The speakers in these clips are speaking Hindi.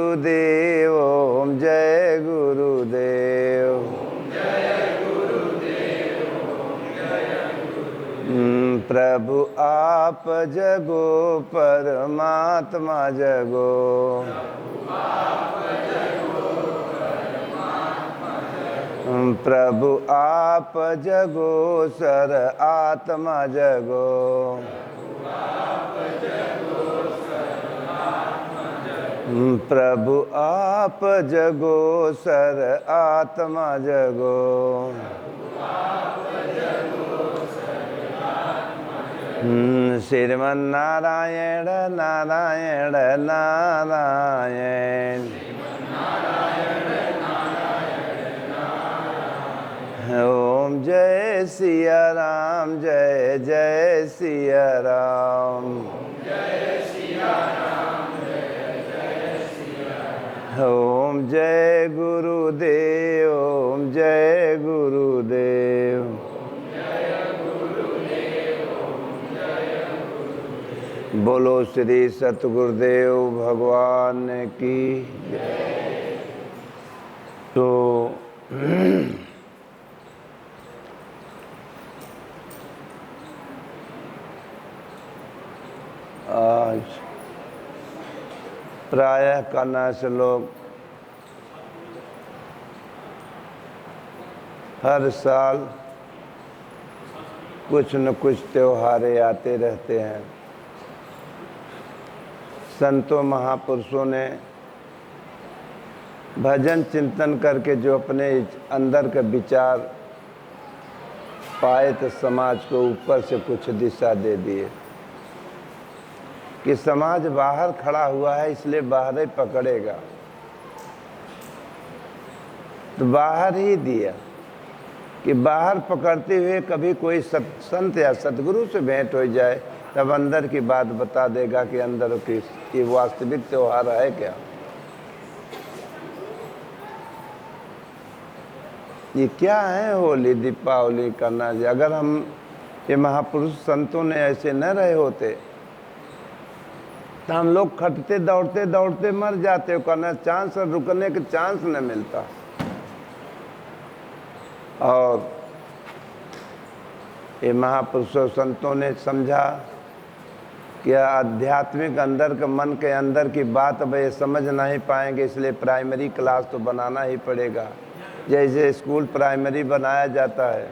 गुरुदेव, ओम जय गुरुदेव। प्रभु आप जगो परमात्मा जगो, प्रभु आप जगो सर आत्मा जगो, प्रभु आप जगो सर आत्मा जगो, श्रीमन नारायण नारायण नारायण, ओम जय सिया राम, जय जय सिया राम, ओम जय गुरुदेव, ओम जय गुरुदेव। बोलो श्री सतगुरुदेव भगवान की जय। तो आज प्रायः करना से लोग हर साल कुछ न कुछ त्योहारें आते रहते हैं। संतों महापुरुषों ने भजन चिंतन करके जो अपने अंदर के विचार पाए तो समाज को ऊपर से कुछ दिशा दे दिए कि समाज बाहर खड़ा हुआ है इसलिए बाहर ही पकड़ेगा, तो बाहर ही दिया कि बाहर पकड़ते हुए कभी कोई संत या सतगुरु से भेंट हो जाए तब अंदर की बात बता देगा कि अंदर की ये वास्तविक त्योहार है क्या। ये क्या है होली दीपावली करना। अगर हम ये महापुरुष संतों ने ऐसे न रहे होते तो हम लोग खटते दौड़ते दौड़ते मर जाते, करना चांस और रुकने का चांस न मिलता। और ये महापुरुषों संतों ने समझा कि आध्यात्मिक अंदर के मन के अंदर की बात अब ये समझ नहीं पाएंगे, इसलिए प्राइमरी क्लास तो बनाना ही पड़ेगा। जैसे स्कूल प्राइमरी बनाया जाता है,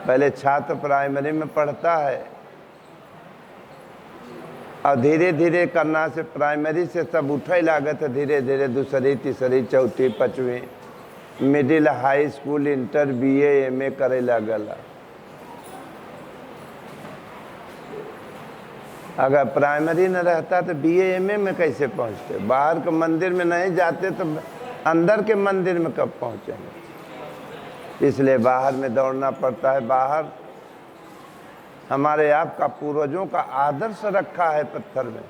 पहले छात्र प्राइमरी में पढ़ता है और धीरे धीरे करना से प्राइमरी से सब उठे लागत है, धीरे धीरे दूसरी तीसरी चौथी पाँचवीं middle high school inter BA MA करे लागला। अगर प्राइमरी न रहता तो बीए एमए में कैसे पहुंचते। बाहर के मंदिर में नहीं जाते तो अंदर के मंदिर में कब पहुंचेंगे। इसलिए बाहर में दौड़ना पड़ता है। बाहर हमारे आपका पूर्वजों का आदर्श रखा है पत्थर में।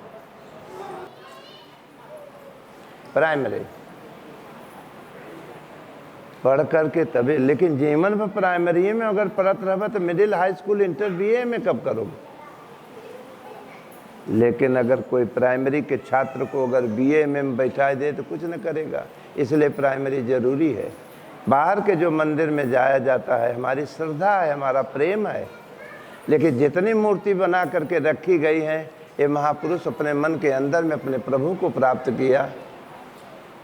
प्राइमरी पढ़ करके तभी, लेकिन जीवन में प्राइमरी में अगर पढ़त रहे तो middle high school inter BA में कब करोगे। लेकिन अगर कोई प्राइमरी के छात्र को अगर बीए में बैठा दे तो कुछ न करेगा। इसलिए प्राइमरी जरूरी है। बाहर के जो मंदिर में जाया जाता है हमारी श्रद्धा है, हमारा प्रेम है, लेकिन जितनी मूर्ति बना करके रखी गई है ये महापुरुष अपने मन के अंदर में अपने प्रभु को प्राप्त किया।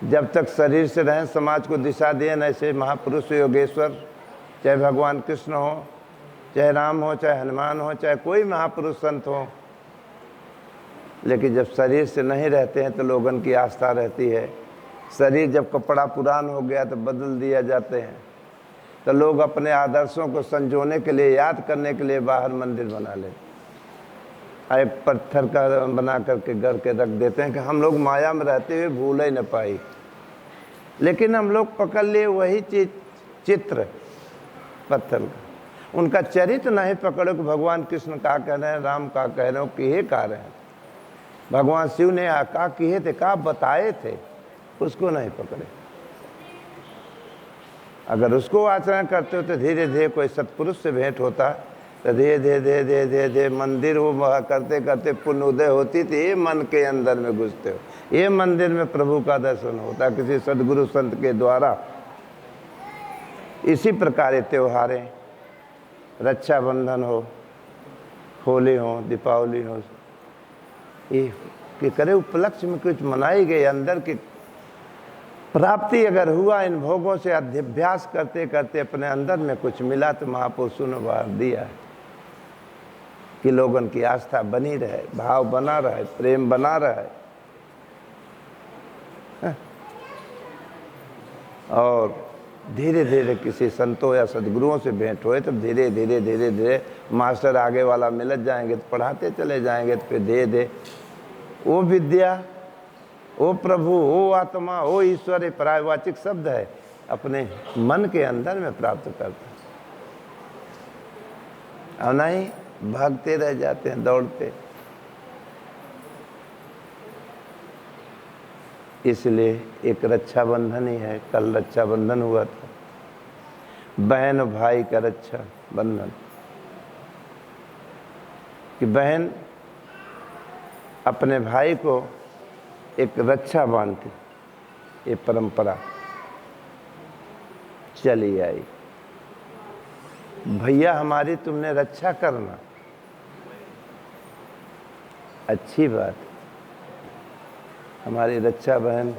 जब तक शरीर से रहें समाज को दिशा दें। ऐसे महापुरुष योगेश्वर, चाहे भगवान कृष्ण हो, चाहे राम हो, चाहे हनुमान हो, चाहे कोई महापुरुष संत हो, लेकिन जब शरीर से नहीं रहते हैं तो लोगों की आस्था रहती है। शरीर जब कपड़ा पुरान हो गया तो बदल दिया जाते हैं, तो लोग अपने आदर्शों को संजोने के लिए, याद करने के लिए बाहर मंदिर बना लेते। एक पत्थर का बना करके गढ़ के रख देते हैं कि हम लोग माया में रहते हुए भूल ही न पाई। लेकिन हम लोग पकड़ लिए वही चीज, चित्र पत्थर का। उनका चरित्र नहीं पकड़ो कि भगवान कृष्ण का कह रहे हैं, राम का कह रहे हो, किए कह रहे हैं। भगवान शिव ने का किए थे, का बताए थे, उसको नहीं पकड़े। अगर उसको आचरण करते हो तो धीरे धीरे कोई सत्पुरुष से भेंट होता तो धीरे धीरे धीरे धीरे धीरे धीरे मंदिर वो करते करते पुण्य उदय होती थी। ये मन के अंदर में घुसते हो, ये मंदिर में प्रभु का दर्शन होता किसी सदगुरु संत के द्वारा। इसी प्रकार ये त्योहारें, रक्षाबंधन हो, होली हो, दीपावली हो, ये करे उपलक्ष्य में कुछ मनाई गई, अंदर की प्राप्ति अगर हुआ इन भोगों से, अध्यभ्यास करते करते अपने अंदर में कुछ मिला तो महापुरुषों ने बाहर दिया है कि लोगों की आस्था बनी रहे, भाव बना रहे, प्रेम बना रहे। और धीरे धीरे किसी संतों या सदगुरुओं से भेंट होए तो धीरे धीरे धीरे धीरे मास्टर आगे वाला मिलत जाएंगे तो पढ़ाते चले जाएंगे, तो फिर धीरे धीरे वो विद्या, वो प्रभु, वो आत्मा, वो ईश्वर, ये पर्यायवाचिक शब्द है, अपने मन के अंदर में प्राप्त करता और नहीं भागते रह जाते हैं, दौड़ते। इसलिए एक रक्षाबंधन ही है। कल रक्षाबंधन हुआ था, बहन भाई का रक्षा बंधन, कि बहन अपने भाई को एक रक्षा बांधती, ये परंपरा चली आई। भैया हमारी तुमने रक्षा करना, अच्छी बात, हमारी रक्षा बहन,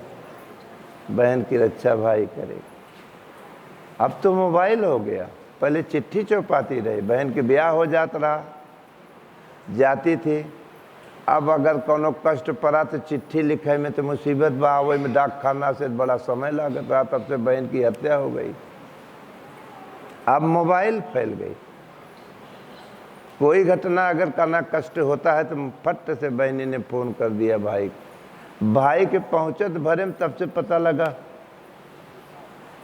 बहन की रक्षा भाई करेगा। अब तो मोबाइल हो गया, पहले चिट्ठी चौपाती रही, बहन के ब्याह हो जाता रहा, जाती थी। अब अगर कोनो कष्ट पड़ा तो चिट्ठी लिखे में तो मुसीबत बा, वही में डाक खाना से बड़ा समय लागत रहा, तब से बहन की हत्या हो गई। अब मोबाइल फैल गई, कोई घटना अगर करना कष्ट होता है तो फट से बहनी ने फोन कर दिया भाई, भाई के पहुंचत भरे में तब से पता लगा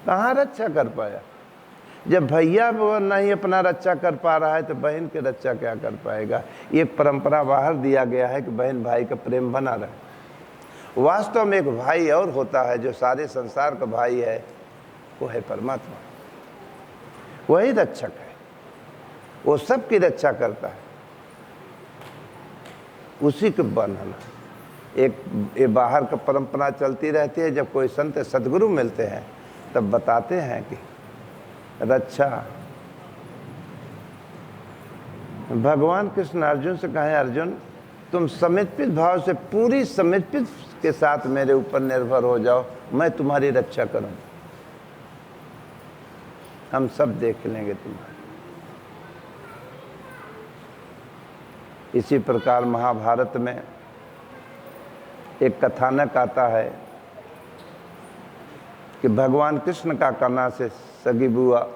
कहाँ रक्षा कर पाया। जब भैया वो नहीं अपना रक्षा कर पा रहा है तो बहन की रक्षा क्या कर पाएगा। ये परंपरा बाहर दिया गया है कि बहन भाई का प्रेम बना रहे। वास्तव में एक भाई और होता है जो सारे संसार का भाई है, वो है परमात्मा, वही रक्षक है, वो सबकी रक्षा करता है, उसी को बंधना। एक ये बाहर का परंपरा चलती रहती है, जब कोई संत सदगुरु मिलते हैं तब बताते हैं कि रक्षा। भगवान कृष्ण अर्जुन से कहे, अर्जुन तुम समर्पित भाव से, पूरी समर्पित के साथ मेरे ऊपर निर्भर हो जाओ, मैं तुम्हारी रक्षा करूं, हम सब देख लेंगे तुम्हारी। इसी प्रकार महाभारत में एक कथानक आता है कि भगवान कृष्ण का कन्या से सगी बुआ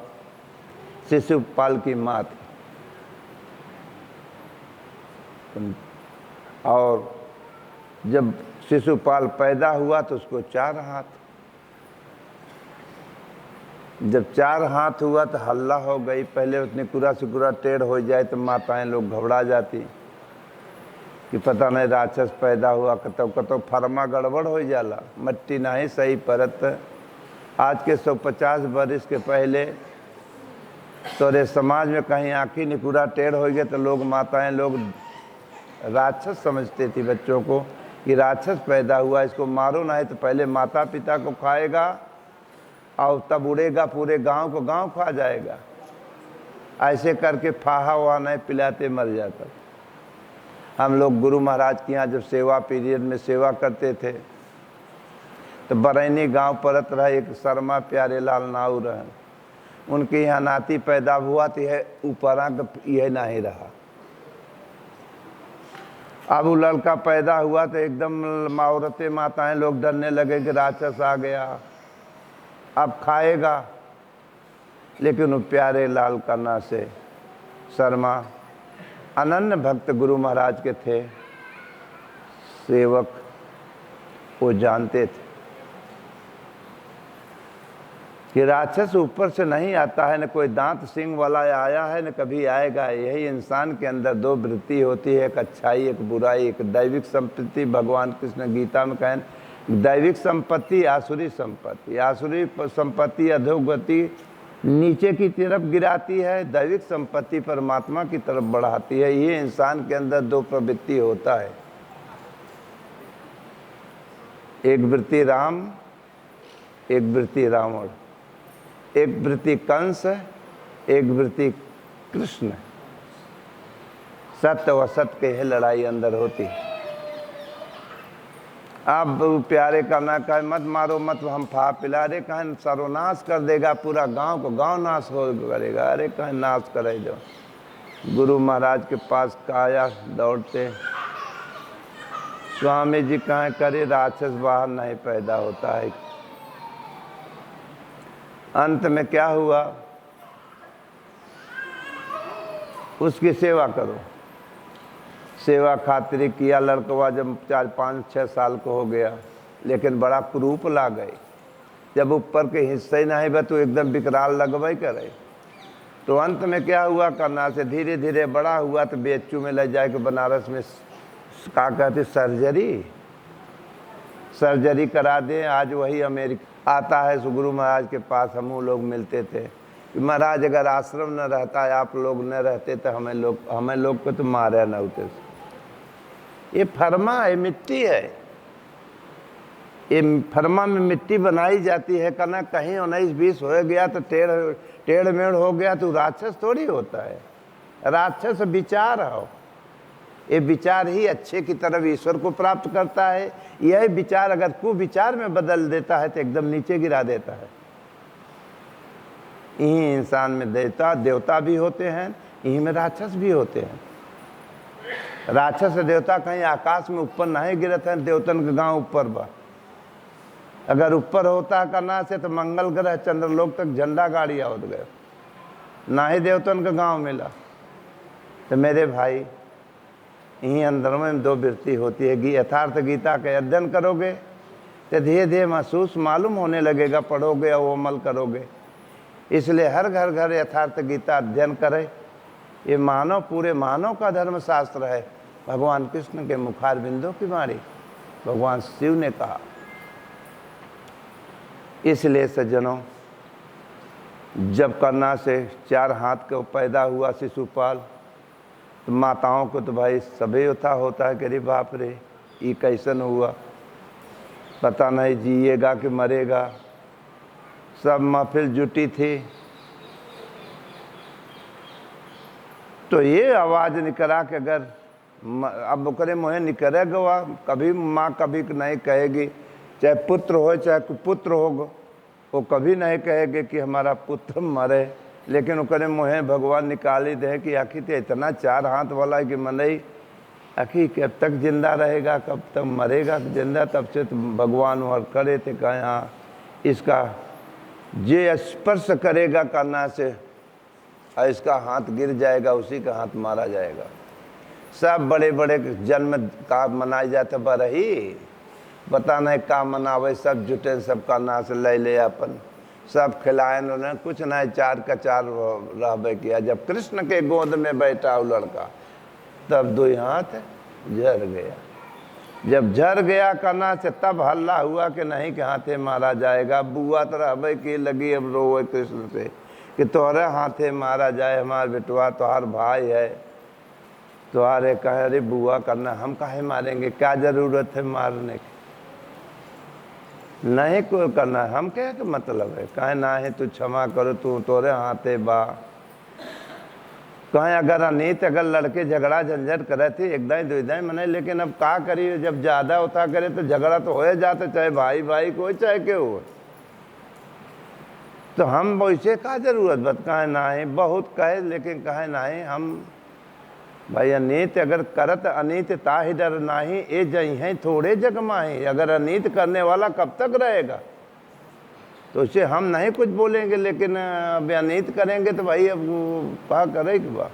शिशुपाल की माँ थी, और जब शिशुपाल पैदा हुआ तो उसको 4 हाथ, जब 4 हाथ हुआ तो हल्ला हो गई। पहले उतनी पूरा से पूरा टेढ़ हो जाए तो माताएं लोग घबरा जाती कि पता नहीं राक्षस पैदा हुआ, कतो कतो फरमा गड़बड़ हो जाला, मट्टी नहीं सही परत। आज के 150 वर्ष के पहले तोरे समाज में कहीं आँखी निकुरा टेढ़ हो गया तो लोग, माताएं लोग राक्षस समझते थी बच्चों को कि राक्षस पैदा हुआ, इसको मारो नहीं तो पहले माता पिता को खाएगा और तब उड़ेगा, पूरे गांव को गांव खा जाएगा। ऐसे करके फाहा वहा नहीं पिलाते मर जाता। हम लोग गुरु महाराज के यहाँ जब सेवा पीरियड में सेवा करते थे तो बरैनी गांव परत रहा एक शर्मा प्यारे लाल नाऊ रहे, उनके यहाँ नाती पैदा हुआ तो यह ऊपरा यह नहीं रहा। अब वो लड़का पैदा हुआ तो एकदम औरतें माताएं लोग डरने लगे कि राक्षस आ गया, अब खाएगा। लेकिन वो प्यारे लाल कन्ना से शर्मा अनन्य भक्त गुरु महाराज के थे, सेवक, वो जानते थे कि राक्षस ऊपर से नहीं आता है, न कोई दांत सिंह वाला आया है न कभी आएगा। यही इंसान के अंदर 2 वृत्ति होती है, एक अच्छाई एक बुराई, एक दैविक संपत्ति। भगवान कृष्ण गीता में कहें दैविक संपत्ति, आसुरी संपत्ति। आसुरी संपत्ति अधोगति नीचे की तरफ गिराती है, दैविक संपत्ति परमात्मा की तरफ बढ़ाती है। ये इंसान के अंदर दो प्रवृत्ति होता है, एक वृत्ति राम, एक वृत्ति रावण, एक वृत्ति कंस, एक वृत्ति कृष्ण। सत्य व असत्य के लड़ाई अंदर होती है। आप प्यारे करना कहे मत मारो मत, हम फा पिला रे कहें सर्वनाश कर देगा पूरा गांव को, गांव नाश हो करेगा। अरे कहें नाश करे जो। गुरु महाराज के पास आया दौड़ते, स्वामी जी कहें करे राक्षस बाहर नहीं पैदा होता है। अंत में क्या हुआ, उसकी सेवा करो। सेवा खातिर किया, लड़कवा जब 4-5-6 साल को हो गया, लेकिन बड़ा कुरूप ला गए। जब ऊपर के हिस्से नहीं बा तो एकदम विकराल लगवाई करे। तो अंत में क्या हुआ, करना से धीरे धीरे बड़ा हुआ तो बेचू में ले जाए के बनारस में क्या कहते सर्जरी करा दे। आज वही अमेरिका आता है गुरु महाराज के पास, हम लोग मिलते थे कि महाराज अगर आश्रम न रहता है, आप लोग न रहते तो हमें लोग को तो मारे न होते। ये फरमा है, मिट्टी है। ये फरमा में मिट्टी बनाई जाती है। कहना कहीं 19-20 हो गया तो टेढ़ मेढ़ हो गया तो राक्षस थोड़ी होता है। राक्षस विचार हो, ये विचार ही अच्छे की तरफ ईश्वर को प्राप्त करता है। यह विचार अगर कुविचार में बदल देता है तो एकदम नीचे गिरा देता है। यही इंसान में देवता भी होते हैं, यही में राक्षस भी होते हैं। राक्षस देवता कहीं आकाश में ऊपर नहीं गिरते हैं, देवतन के गांव ऊपर बा। अगर ऊपर होता करना से तो मंगल ग्रह चंद्रलोक तक झंडा गाड़ी आवत गए, ना ही देवतन का गांव मिला। तो मेरे भाई, यहीं अंदर में दो वृत्ति होती है। यथार्थ गीता के अध्ययन करोगे तो धीरे धीरे महसूस मालूम होने लगेगा, पढ़ोगे और अमल करोगे। इसलिए हर घर यथार्थ गीता अध्ययन करे। ये मानव पूरे मानव का धर्मशास्त्र है। भगवान कृष्ण के मुखार बिंदों की वाणी भगवान शिव ने कहा। इसलिए सज्जनों, जब करना से 4 हाथ का पैदा हुआ शिशुपाल, तो माताओं को तो भाई सभी होता है कि अरे बाप रे ये कैसन हुआ, पता नहीं जिएगा कि मरेगा। सब महफिल जुटी थी। तो ये आवाज़ निकला कि अगर अब करे मुँह निकलेगा, कभी माँ कभी नहीं कहेगी, चाहे पुत्र हो चाहे कुपुत्र हो, वो कभी नहीं कहेगे कि हमारा पुत्र मरे। लेकिन ओकरे मुँह भगवान निकाली दे कि आखिर तो इतना 4 हाथ वाला है कि मनई आखिर कब तक जिंदा रहेगा, कब तक मरेगा जिंदा। तब से तो भगवान और करे थे कहा हाँ इसका जे स्पर्श करेगा करना से इसका हाथ गिर जाएगा, उसी का हाथ मारा जाएगा। सब बड़े बड़े जन्म का मनाए जाते बरही, बता नहीं का मनावे, सब जुटे सब करना से ले अपन, सब खिलाए उन्होंने, कुछ नहीं 4 का 4 रहबे किया। जब कृष्ण के गोद में बैठा वो लड़का, तब 2 हाथ झर गया। जब झर गया करना से तब हल्ला हुआ कि नहीं कि हाथे मारा जाएगा। बुआ तो रहबे की लगी अब रोए कृष्ण से कि तोहरे हाथे मारा जाए, हमार बेटवा तोहार भाई है, तुम्हारे कहे अरे बुआ करना हम काहे मारेंगे, क्या जरूरत है मारने की, नहीं कोई करना है, हम क्या मतलब है, कहे ना है तू क्षमा करो, तू तोरे हाथे बा। कहें अगर अनीत अगर लड़के झगड़ा झंझट करे थे एक दाई 2 दाई मने, लेकिन अब का करिए, जब ज़्यादा होता करे तो झगड़ा तो हो जाता, चाहे भाई भाई कोई चाहे क्यों हो। तो हम वैसे का जरूरत बत कहे ना है, बहुत कहे लेकिन कहे ना है हम भाई अनीत अगर करत अनीत ताहि डर नाही, ए जई हैं थोड़े जग माही। अगर अनीत करने वाला कब तक रहेगा, तो उसे हम नहीं कुछ बोलेंगे, लेकिन अब अनीत करेंगे तो भाई अब क्या करे कि बा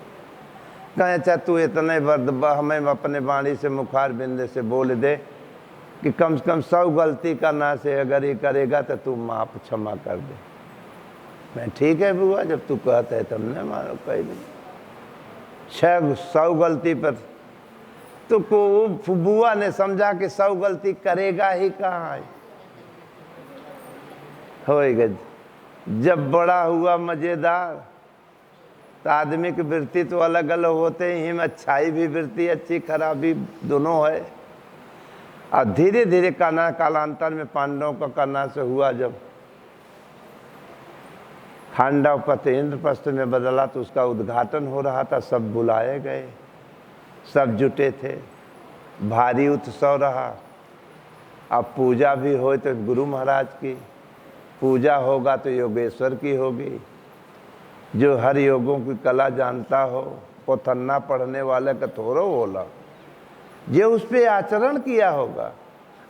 कहें अच्छा तू इतने वर्द हमें अपने वाणी से मुखार बिंदे से बोल दे कि कम से कम 100 गलती करना से अगर ये करेगा तो तू माफ क्षमा कर दे। मैं ठीक है बुआ, जब तू कहता है तुमने मारो कह दे 100 गलती पर। तो को बुआ ने समझा कि 100 गलती करेगा ही कहाँ है, होएगा जब बड़ा हुआ मज़ेदार, तो आदमी की वृत्ति तो अलग अलग होते ही में अच्छाई भी वृत्ति अच्छी खराबी दोनों है। और धीरे धीरे कालांतर में पांडवों का करना से हुआ, जब खांडव पथ इंद्रप्रस्थ में बदला तो उसका उद्घाटन हो रहा था। सब बुलाए गए, सब जुटे थे, भारी उत्सव रहा। अब पूजा भी हो तो गुरु महाराज की पूजा होगा तो योगेश्वर की होगी। जो हर योगों की कला जानता हो, पोथन्ना पढ़ने वाले का थोड़ो बोला, जो उस पर आचरण किया होगा।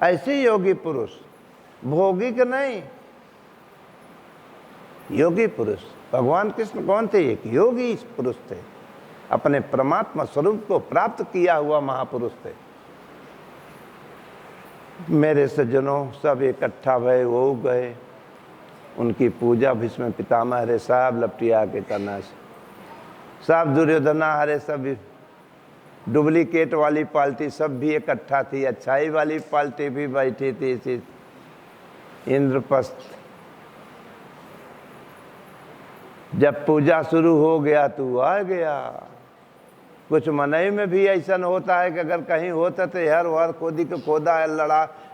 ऐसे योगी पुरुष, भोगी के नहीं, योगी पुरुष। भगवान कृष्ण कौन थे? एक योगी पुरुष थे, अपने परमात्मा स्वरूप को प्राप्त किया हुआ महापुरुष थे। मेरे सज्जनों, सब इकट्ठा भय वो गए, उनकी पूजा भीष्म पितामह हरे साहब लपटिया के करना से, सब दुर्योधना हरे, सब डुप्लीकेट वाली पार्टी सब भी इकट्ठा थी, अच्छाई वाली पार्टी भी बैठी थी इसी इंद्रप्रस्थ। जब पूजा शुरू हो गया तो आ गया। कुछ मनई में भी ऐसा होता है कि अगर कहीं होता तो हर वार खोदी को खोदा है,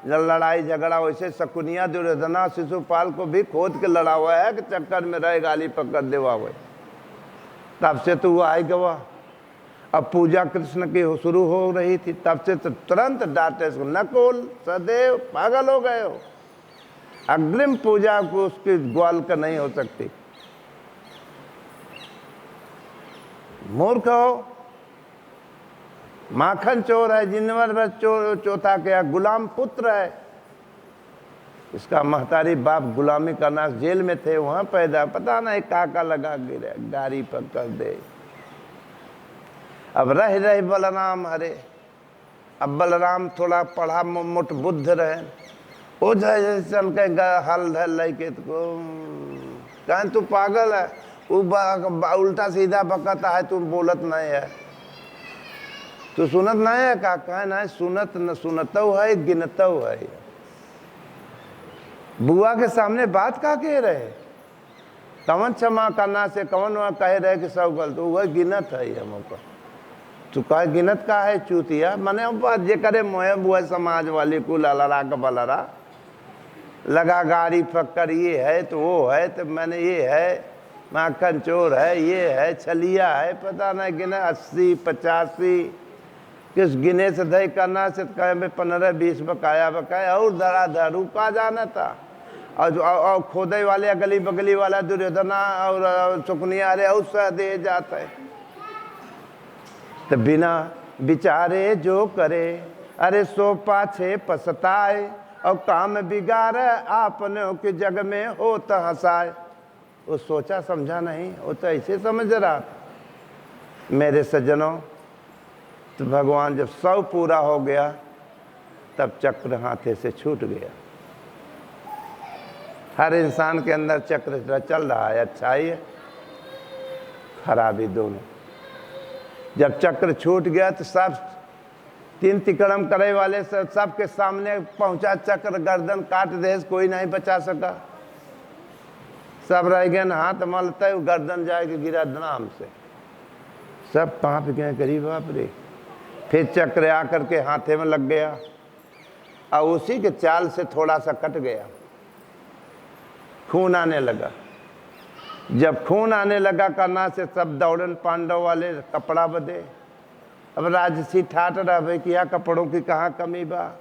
लड़ाई झगड़ा। वैसे शकुनिया दुर्योधना शिशुपाल को भी खोद के लड़ा हुआ है कि चक्कर में रहे गाली पकड़ देवा हुए। तब से तो वो आई गवा। अब पूजा कृष्ण की शुरू हो रही थी, तब से तो तुरंत डांटे, नकुल सदैव पागल हो गए हो, अग्रिम पूजा को उसकी ग्वाल का नहीं हो सकती, मूर्ख हो, माखन चोर है, जिनवर बस चौथा क्या, गुलाम पुत्र है। इसका महतारी बाप गुलामी करना, जेल में थे, वहां पैदा, पता नहीं काका लगा गिरे, गाड़ी पकड़ दे। अब रह रहे बलराम हरे। अब बलराम थोड़ा पढ़ा मुठ बुद्ध रहे, वो चल के हल धल लेके कहें तू पागल है, वो उल्टा सीधा बकता है, तू बोलत नहीं है, तू सुनत नहीं है का? कहे नहीं सुनत, न सुनतो है गिनतो है। बुआ के सामने बात का कह रहे, कवन क्षमा करना से कवन वहाँ कह रहे कि सब गलत, वह गिनत है हमको। तू कहे गिनत का है चूतिया, मने बात जे करे मोहे बुआ समाज वाली को ललरा का बलरा लगा, गाड़ी फक्कर ये है तो वो है, तो मैंने ये है, माखन चोर है, ये है, छलिया है, पता नहीं गिने 80 85 किस गिने से दही करना से कहे 15 20 बकाया बकाया और धड़ाधड़ रुका जाना था। और खोदे वाले अगली बगली वाला दुर्योधना और सुकनिया रे उससे दे जाता है। तो बिना विचारे जो करे, अरे सो पाछे पछताए, और काम बिगाड़े आपने के जग में हो तो हंसाए। वो सोचा समझा नहीं, वो तो ऐसे समझ रहा। मेरे सज्जनों, तो भगवान जब सब पूरा हो गया तब चक्र हाथे से छूट गया। हर इंसान के अंदर चक्र चल रहा है, अच्छाई है खराबी दोनों। जब चक्र छूट गया तो सब तीन तिकड़म करे वाले सबके सामने पहुंचा चक्र, गर्दन काट दे, कोई नहीं बचा सका। सब रह गए, हाथ मलते गर्दन जाएगी गिरा नाम से, सब कांप गए, गरीब बाप रे। फिर चक्र आकर के हाथे में लग गया और उसी के चाल से थोड़ा सा कट गया, खून आने लगा। जब खून आने लगा करना से सब दौड़न पांडव वाले कपड़ा बदे। अब राजसी ठाट रहे कि यह कपड़ों की कहाँ कमी बा,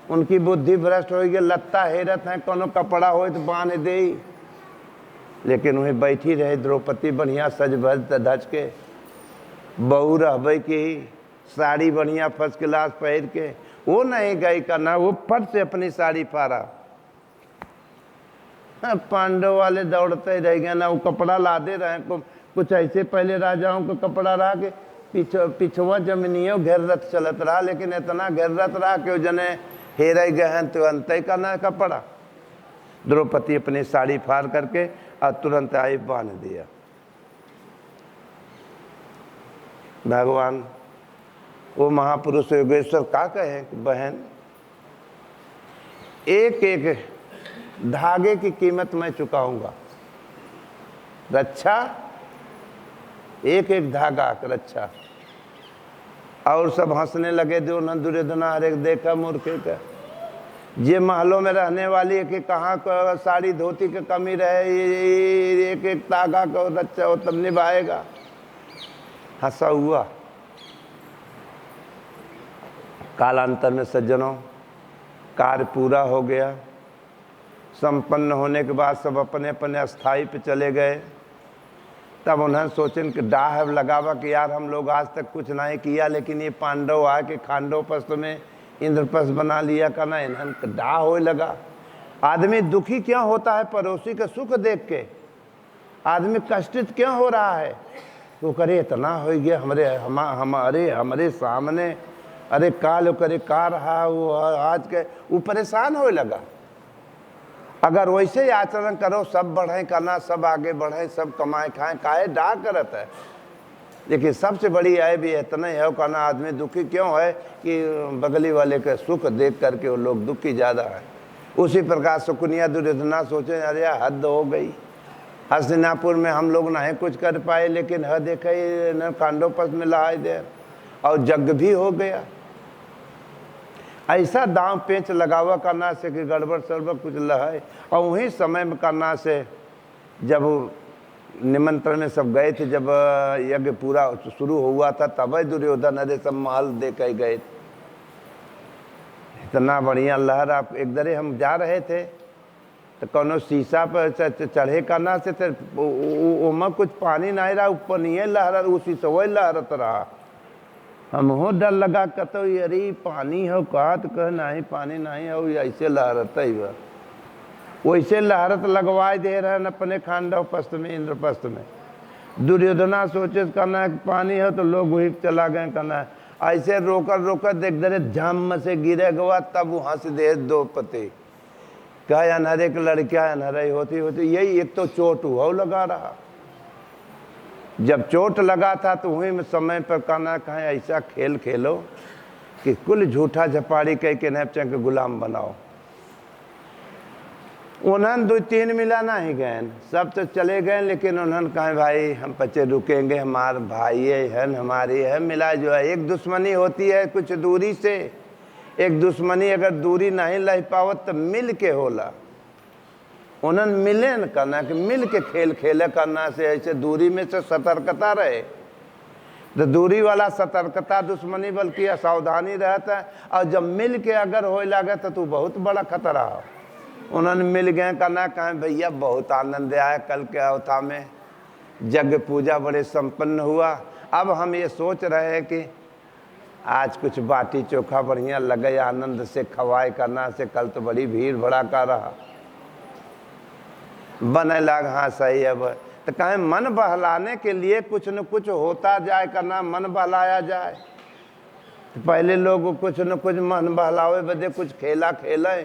उनकी बुद्धि भ्रष्ट हो गई, लत्ता हेरत है, कोनो कपड़ा हो तो बांध दे। लेकिन वहीं बैठी रहे द्रौपदी बढ़िया सज भज धज के, बहू रहबे की साड़ी बढ़िया फर्स्ट क्लास पहन के, वो नहीं गई करना, वो फट से अपनी साड़ी फाड़ा। पांडव वाले दौड़ते रह गए ना, वो कपड़ा लादे रहे। कुछ ऐसे पहले राजाओं को कपड़ा रहा कि पिछवा जमीनियों घेरत चलत रहा, लेकिन इतना घेरत रहा कि जने हेरे गहन तो अंत ही करना कपड़ा। द्रौपदी अपनी साड़ी फाड़ करके और तुरंत आई बांध दिया। भगवान वो महापुरुष योगेश्वर का कहे बहन, एक एक धागे की कीमत मैं चुकाऊंगा। रक्षा, एक एक धागा रक्षा। और सब हंसने लगे जो न दुर्योधना हर एक देखा मूर्खे का, ये महलों में रहने वाली है कि कहाँ को साड़ी धोती की कमी रहे, ये एक एक धागा को रक्षा हो तब निभाएगा। हंसा हुआ। कालांतर में सज्जनों कार्य पूरा हो गया। संपन्न होने के बाद सब अपने अपने अस्थाई पे चले गए। तब उन्होंने सोचन कि डाह लगावा कि यार हम लोग आज तक कुछ नहीं किया, लेकिन ये पांडव आके खांडवपस्त में इंद्रप्रस्थ बना लिया करना, इन्होंने डाह हो लगा। आदमी दुखी क्यों होता है? पड़ोसी का सुख देख के आदमी कष्टित क्यों हो रहा है? तो करे इतना हो गया हमारे सामने, अरे काल करे का रहा वो आज के, वो परेशान हो लगा। अगर वैसे ही आचरण करो, सब बढ़े करना, सब आगे बढ़े, सब कमाए खाएं, काहे डा करत है। देखिए सबसे बड़ी आय भी इतना है कहना, आदमी दुखी क्यों है कि बगली वाले के सुख देख करके वो लोग दुखी ज़्यादा है। उसी प्रकार शकुनिया दुर्योधना सोचे अरे हद हो गई, हस्तिनापुर में हम लोग नहीं कुछ कर पाए, लेकिन ह देखे न खांडवपस्त में लहाई दे और यज्ञ भी हो गया। ऐसा दांव पेंच लगावा करना से कि गड़बड़ सड़बड़ कुछ लहाए। और वही समय में करना से जब निमंत्रण में सब गए थे, जब यज्ञ पूरा शुरू हुआ था, तब दुर्योधन अरे सब महल दे के गए। इतना बढ़िया लहर। आप एक दरे हम जा रहे थे तो कोनो शीशा पर चढ़े करना से उमा कुछ पानी नहीं रहा, ऊपर नहीं लहरा, उसी से वही लहरत रहा। हम हो डर लगा कहते अरे पानी हो कहा, तो कह नहीं पानी नहीं हो, ऐसे लहरत ही वह वैसे लहरत लगवाए दे रहे हैं अपने खांडवपस्त में इंद्रप्रस्थ में। दुर्योधना सोचे करना पानी हो तो लोग वही चला गए करना, ऐसे रोकर रोकर देख दे झाम से गिरे गवा। तब वहां से दे द्रौपदी कहा अनहरे की लड़कियां अनहरे होती होती, यही एक तो चोट हुआ लगा रहा। जब चोट लगा था तो वही समय पर कहना कहें ऐसा खेल खेलो कि कुल झूठा झपाड़ी कह के नैपचन के गुलाम बनाओ। उन्होंने 2-3 मिला नहीं गए, सब तो चले गए, लेकिन उन्होंने कहा भाई हम बच्चे रुकेंगे, हमारे भाई है हमारी है, मिला जो है। एक दुश्मनी होती है कुछ दूरी से, एक दुश्मनी अगर दूरी नहीं लह पावत तो मिल के होला। उन्होंने मिले न करना कि मिल के खेल खेले करना से, ऐसे दूरी में से सतर्कता रहे तो दूरी वाला सतर्कता दुश्मनी बल्कि असावधानी रहता है। और जब मिल के अगर हो लगे तो बहुत बड़ा खतरा हो। उन्होंने मिल गए करना कहें भैया बहुत आनंद आया, कल के अवता में यज्ञ पूजा बड़े संपन्न हुआ। अब हम ये सोच रहे हैं कि आज कुछ बाटी चोखा बढ़िया लगे, आनंद से खवाए करना से, कल तो बड़ी भीड़ भड़ाका रहा। बने लग हाँ सही है। तो कहें मन बहलाने के लिए कुछ न कुछ होता जाए करना, मन बहलाया जाए। तो पहले लोग कुछ न कुछ मन बहलावे बदे कुछ खेला खेले,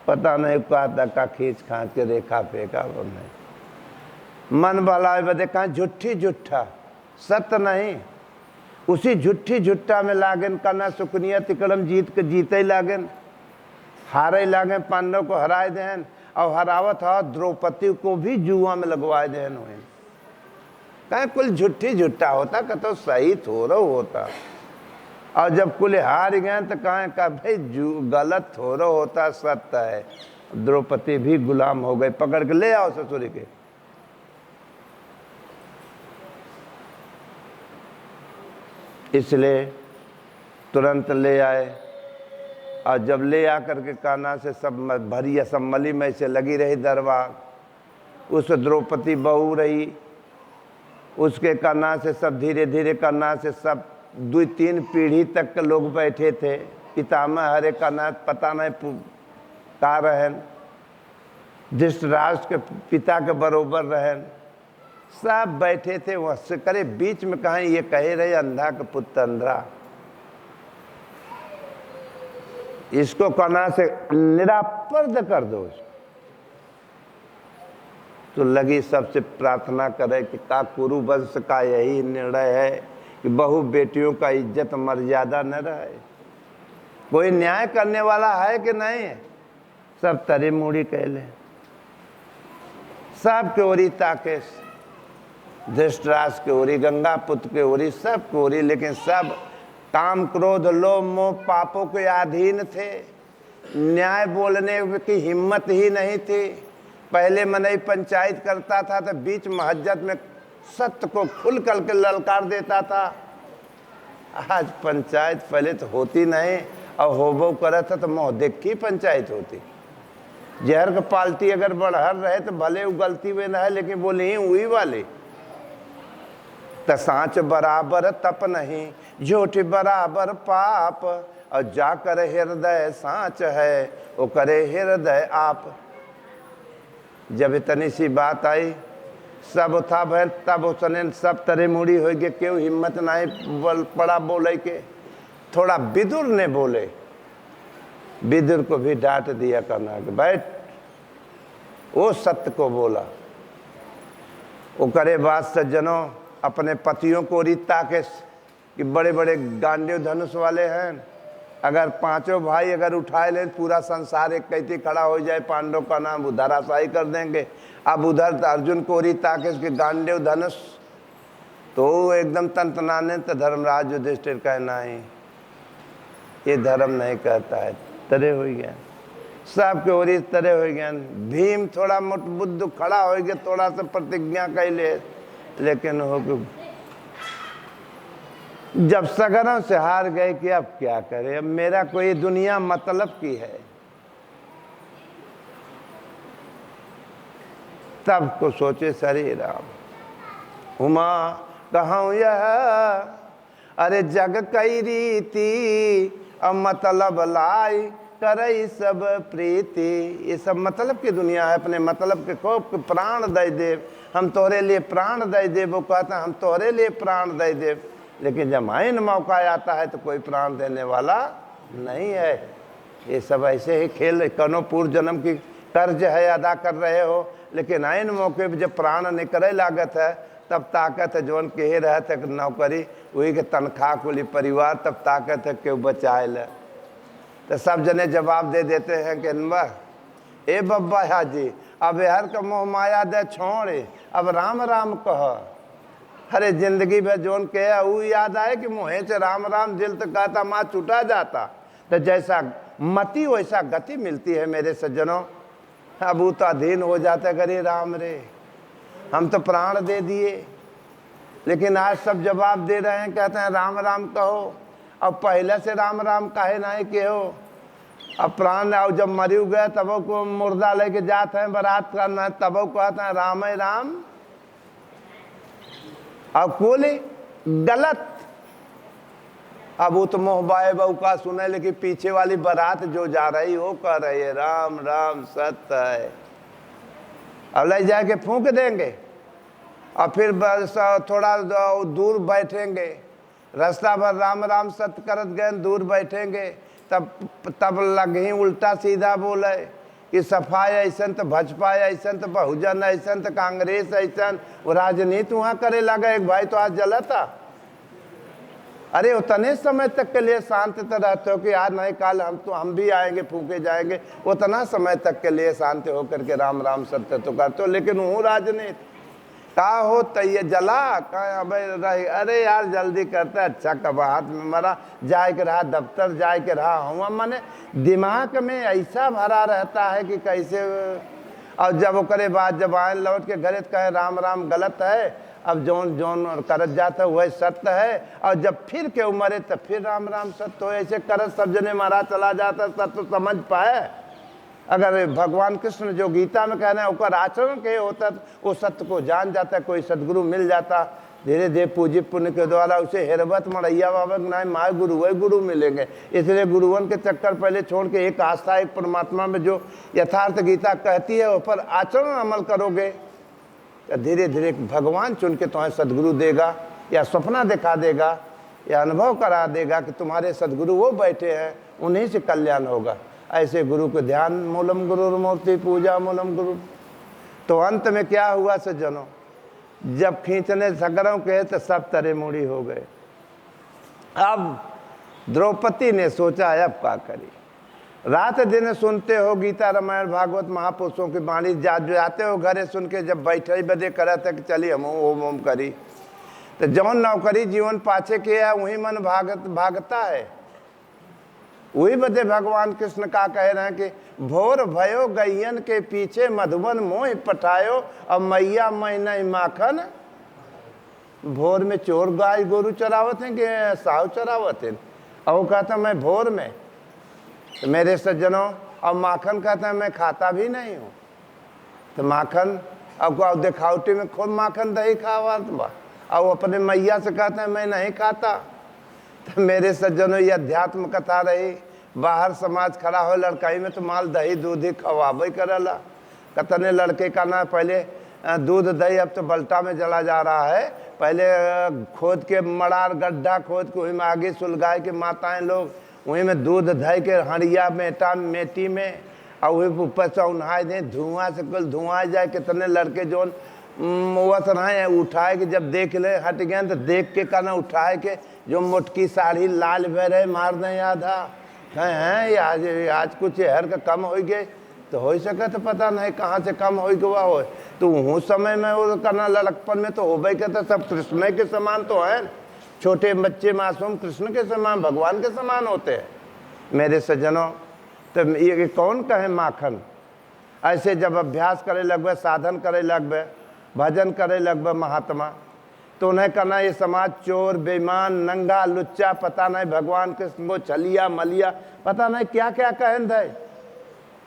पता नहीं का धक्का खींच खाँच के रेखा फेंका वो नहीं। मन बहलावे बदे कहाँ झूठी झूठा सत्य नहीं, उसी झूठी झुट्ठा में लागन करना। सुकनिया तिकड़म जीत के जीते ही लागन, हारे लागन, पांडव को हराए देन और हरावत हो द्रौपदी को भी जुआ में लगवाए देन हुए। कहीं कुल झूठी झुट्ठा होता तो सही थोड़ा होता। और जब कुल हार गए तो कहें का भाई गलत थोड़ा होता, सत्य है। द्रौपदी भी गुलाम हो गए, पकड़ के ले आओ ससुर के। इसलिए तुरंत ले आए। और जब ले आकर के काना से सब भरी सब मली में से लगी रही दरबार, उस द्रौपदी बहू रही, उसके काना से सब धीरे धीरे करना से सब 2-3 पीढ़ी तक के लोग बैठे थे। पितामह हरे काना पता नहीं का रहन, धृतराष्ट्र के पिता के बरोबर रहन, सब बैठे थे। वह से करे बीच में कहें ये कहे रहे अंधा का पुत्र अंधा, इसको कहना से निरापर्द कर दो। तो लगी सबसे प्रार्थना करे कि का कुरु वंश का यही निर्णय है कि बहु बेटियों का इज्जत मर्यादा न रहे। कोई न्याय करने वाला है कि नहीं? सब तरे मूड़ी कहले, सब के ओरी ताके, धृतराष्ट्र के ओरी, गंगा पुत्र के ओरी, सब के ओरी, लेकिन सब काम क्रोध लोभ मोह पापों के अधीन थे। न्याय बोलने की हिम्मत ही नहीं थी। पहले मनई पंचायत करता था तो बीच महज्जत में सत्य को खुल कर के ललकार देता था। आज पंचायत पहले तो होती नहीं, और होबो करत था तो मोह देख की पंचायत होती। जहर का पाल्टी अगर बढ़हर रहे तो भले वो गलती में रहे, लेकिन बोले ही हुई वाले तो सांच बराबर तप नहीं, झूठ बराबर पाप, और जाकर हृदय सांच है वो करे हृदय आप। जब इतनी सी बात आई सब था भैल, तब उसने सब तरे मुड़ी हो गए, क्यों हिम्मत नहीं पड़ा बोले के। थोड़ा विदुर ने बोले, विदुर को भी डांट दिया करना कि बैठ, वो सत्य को बोला। वो करे बात सज्जनों, अपने पतियों को रीता के कि बड़े बड़े गांडीव धनुष वाले हैं, अगर पांचों भाई अगर उठाए लें पूरा संसार एक कैती खड़ा हो जाए, पांडव का नाम धराशायी कर देंगे। अब उधर अर्जुन को रीता के गांडीव धनुष, तो एकदम तनतनाने तो धर्मराज युधिष्ठिर कहना ही ये धर्म नहीं कहता है, तरे हो गया, सब के ओरी तरे हो गया। भीम थोड़ा मोट बुद्ध खड़ा हो गया, थोड़ा सा प्रतिज्ञा कैले, लेकिन हो जब सगरों से हार गए कि अब क्या करें, अब मेरा कोई दुनिया मतलब की है। तब को सोचे सरे राम उमा कहूँ यह, अरे जग कई रीति अब मतलब लाई करई सब प्रीति। ये सब मतलब की दुनिया है, अपने मतलब के को प्राण दे दे, हम तोहरे लिए प्राण दे दे। वो कहता है हम तोहरे लिए प्राण दे दे, लेकिन जब आइन मौका आता है तो कोई प्राण देने वाला नहीं है। ये सब ऐसे ही खेल, कनो पूर्व जन्म की कर्ज है अदा कर रहे हो, लेकिन आइन मौके पर जब प्राण निकले लागत है तब ताकत है जोन के रहते नौकरी वही के तनख्वाह कुली परिवार, तब ताकत है क्यों बचाए ले। तो सब जने जवाब दे देते हैं कि ए बब्बा हाजी अब हर का मोह माया दे छोड़े, अब राम राम कह। अरे जिंदगी में जोन के वो याद आए कि मुँह से राम राम दिल तो कहता माँ छुटा जाता। तो जैसा मति वैसा गति मिलती है मेरे सज्जनों। अब वो तो अधीन हो जाता, करे राम रे हम तो प्राण दे दिए, लेकिन आज सब जवाब दे रहे हैं, कहते हैं राम राम कहो। अब पहले से राम राम काहे नहीं के हो। अब प्राण और जब मरी गए तब को मुर्दा लेके जाते हैं बारात करना, तब कहते हैं राम है राम। अब कोली गलत, अब वो तो मोहबाए बहू का सुने, लेकिन पीछे वाली बारात जो जा रही हो कह रही है राम राम सत्य है। अब ले जाके फूंक देंगे और फिर बस थोड़ा दूर बैठेंगे, रास्ता भर राम राम सत्य करत गए, दूर बैठेंगे, तब लग ही उल्टा सीधा बोले कि सफाई ऐसन तो भाजपा ऐसन तो बहुजन ऐसन तो कांग्रेस ऐसन। वो राजनीति वहाँ करे लगा। एक भाई तो आज जला था, अरे उतने समय तक के लिए शांत तो रहते हो कि आज नहीं काल हम भी आएंगे फूके जाएंगे, उतना समय तक के लिए शांत होकर के राम राम सत्य तो करते हो। लेकिन वो राजनीति का हो तो ये जला का रही, अरे यार जल्दी करता अच्छा कब हाथ में मरा, जाए के रहा दफ्तर जाए के रहा हुआ, माने दिमाग में ऐसा भरा रहता है कि कैसे। और जब वो करे बात जब आए लौट के घरे कहे राम राम गलत है, अब जोन जोन करत जाता है वह सत्य है, और जब फिर के उमरे तो फिर राम राम सत्य हो। ऐसे करत सब जने मारा चला जाता, सत्य समझ पाए। अगर भगवान कृष्ण जो गीता में कह रहे हैं उसका आचरण के होता वो सत्य को जान जाता, कोई सदगुरु मिल जाता, धीरे धीरे पूज्य पुण्य के द्वारा उसे हेरबत मड़ैया बाबा के नाम माए गुरु वही गुरु मिलेंगे। इसलिए गुरुवन के चक्कर पहले छोड़ के एक आस्था एक परमात्मा में जो यथार्थ गीता कहती है उस पर आचरण अमल करोगे तो धीरे धीरे भगवान चुन के तुम्हें सदगुरु देगा, या सपना दिखा देगा, या अनुभव करा देगा कि तुम्हारे सदगुरु वो बैठे हैं, उन्हीं से कल्याण होगा। ऐसे गुरु को ध्यान मूलम गुरु मूर्ति पूजा मूलम गुरु। तो अंत में क्या हुआ सज्जनों, जब खींचने सगरों के तो सब तरे मुड़ी हो गए। अब द्रौपदी ने सोचा अब क्या करी, रात दिन सुनते हो गीता रामायण भागवत महापुरुषों की वाणी, जाते हो घरे सुन के, जब बैठे बदे करत है कि चलिए हम ओम ओम करी, तो जौन नौकरी जीवन पाछे किया वही मन भागता है। वही बदे भगवान कृष्ण का कह रहे हैं कि भोर भयो गैयन के पीछे मधुबन मोह पठायो, अब मैया मैं नहीं माखन। भोर में चोर गाय गोरू चरावत हैं कि साव चरावत हैं। और वो कहता मैं भोर में, तो मेरे सज्जनों, अब माखन कहता है मैं खाता भी नहीं हूँ। तो माखन अब दिखावटी में खूब माखन दही खावा, और अपने मैया से कहता है मैं नहीं खाता। तो मेरे सज्जनों, ये अध्यात्म कथा रही। बाहर समाज खड़ा हो लड़काई में तो माल दही दूध ही खवाबे करला। कतने लड़के का ना पहले दूध दही, अब तो बल्टा में जला जा रहा है। पहले खोद के मड़ार गड्ढा खोद के वहीं में आगे सुलगाए के माताएं लोग वहीं में दूध दही के हड़िया मेटा मेटी में, और वही ऊपर से उन्हाए दें, धुआं से कुल धुआं जाए। कितने लड़के जो वस रहे उठाए के जब देख ले हट गए, तो देख के कहना उठाए के जो मोटकी साड़ी लाल भे रहे मार दें आधा हैं आज कुछ हर का कम हो गए। तो हो सके तो पता नहीं कहाँ से कम हो गया हो। तो उस समय में वो करना लड़कपन में तो हो भाई कहता सब कृष्ण के समान तो है। छोटे बच्चे मासूम कृष्ण के समान भगवान के समान होते हैं मेरे सज्जनों। तो ये कौन कहे माखन। ऐसे जब अभ्यास करे लगभग, साधन करे लगभग, भजन करे लगभग महात्मा, तो उन्हें कहना ये समाज चोर बेईमान नंगा लुच्चा, पता नहीं भगवान कृष्ण को छलिया मलिया, पता नहीं क्या क्या कहन दे,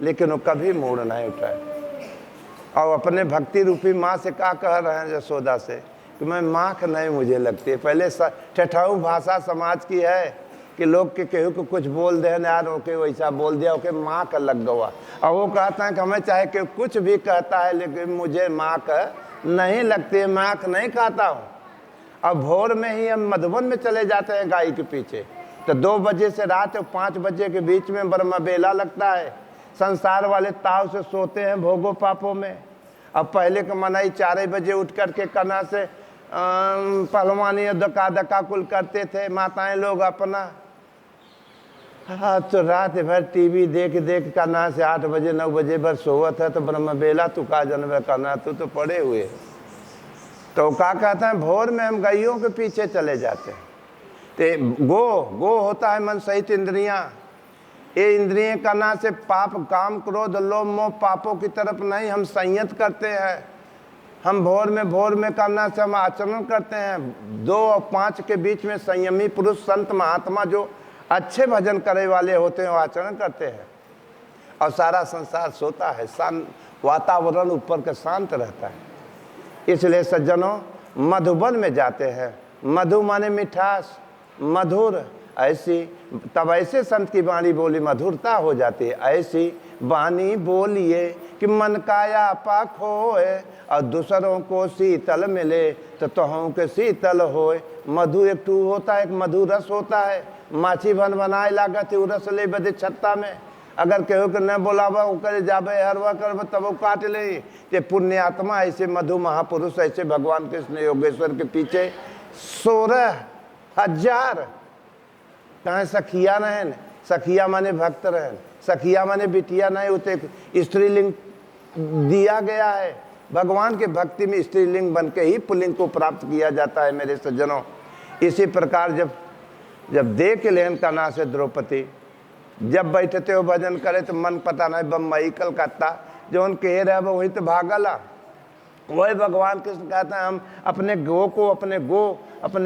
लेकिन वो कभी मूड नहीं उठाए। और अपने भक्ति रूपी माँ से क्या कह रहे हैं यशोदा से कि मैं माख नहीं मुझे लगती है। पहले ठठाऊ भाषा समाज की है कि लोग के केहू को कुछ बोल दे यार ओके वैसा बोल दिया, ओके माँ का लग गवा। और वो कहता है कि हमें चाहे कि कुछ भी कहता है लेकिन मुझे माँ का नहीं लगती है, माख नहीं खाता हूँ। अब भोर में ही हम मधुबन में चले जाते हैं गाय के पीछे, तो 2 बजे से रात 5 बजे के बीच में ब्रह्म बेला लगता है। संसार वाले ताव से सोते हैं भोगो पापों में। अब पहले के मनाई 4 बजे उठ कर के कना से पहलवानी दका दका कुल करते थे माताएं लोग अपना। हाँ तो रात भर टीवी देख देख कना से 8 बजे 9 बजे भर सोवत है। तो ब्रह्म बेला तू का जनवे करना, तू तो पड़े हुए। तो क्या कहता है भोर में हम गायों के पीछे चले जाते हैं। तो गो होता है मन सहित इंद्रियां। ये इंद्रियां करना से पाप काम क्रोध लोभ मोह पापों की तरफ नहीं हम संयत करते हैं। हम भोर में करना से हम आचरण करते हैं। 2 और 5 के बीच में संयमी पुरुष संत महात्मा जो अच्छे भजन करे वाले होते हैं वो आचरण करते हैं। और सारा संसार सोता है, शांत वातावरण ऊपर का शांत रहता है। इसलिए सज्जनों मधुबन में जाते हैं। मधु माने मिठास, मधुर, ऐसी तब ऐसे संत की वाणी बोली मधुरता हो जाती है। ऐसी वाणी बोलिए कि मन काया पाक होए और दूसरों को शीतल मिले तो तुहों के शीतल होए। मधु एक टू होता है, एक मधु रस होता है। माछी भन बनाए लागत है रस ले बदे छत्ता में। अगर केहू के न बोलावा करे जाबे हरवा करब तब वो काट ले। ते पुण्य आत्मा ऐसे मधु महापुरुष ऐसे भगवान कृष्ण योगेश्वर के पीछे 16,000 कहाँ सखिया रहन। सखिया माने भक्त रहन, सखिया माने बिटिया नहीं होते। स्त्रीलिंग दिया गया है भगवान के भक्ति में, स्त्रीलिंग बन के ही पुल्लिंग को प्राप्त किया जाता है मेरे सज्जनों। इसी प्रकार जब देख लेन का ना से द्रौपदी जब बैठते हो भजन करे तो मन पता नहीं बम्बई कलकत्ता जो उन कह रहे वही तो भागला। वही भगवान कृष्ण कहते हैं हम अपने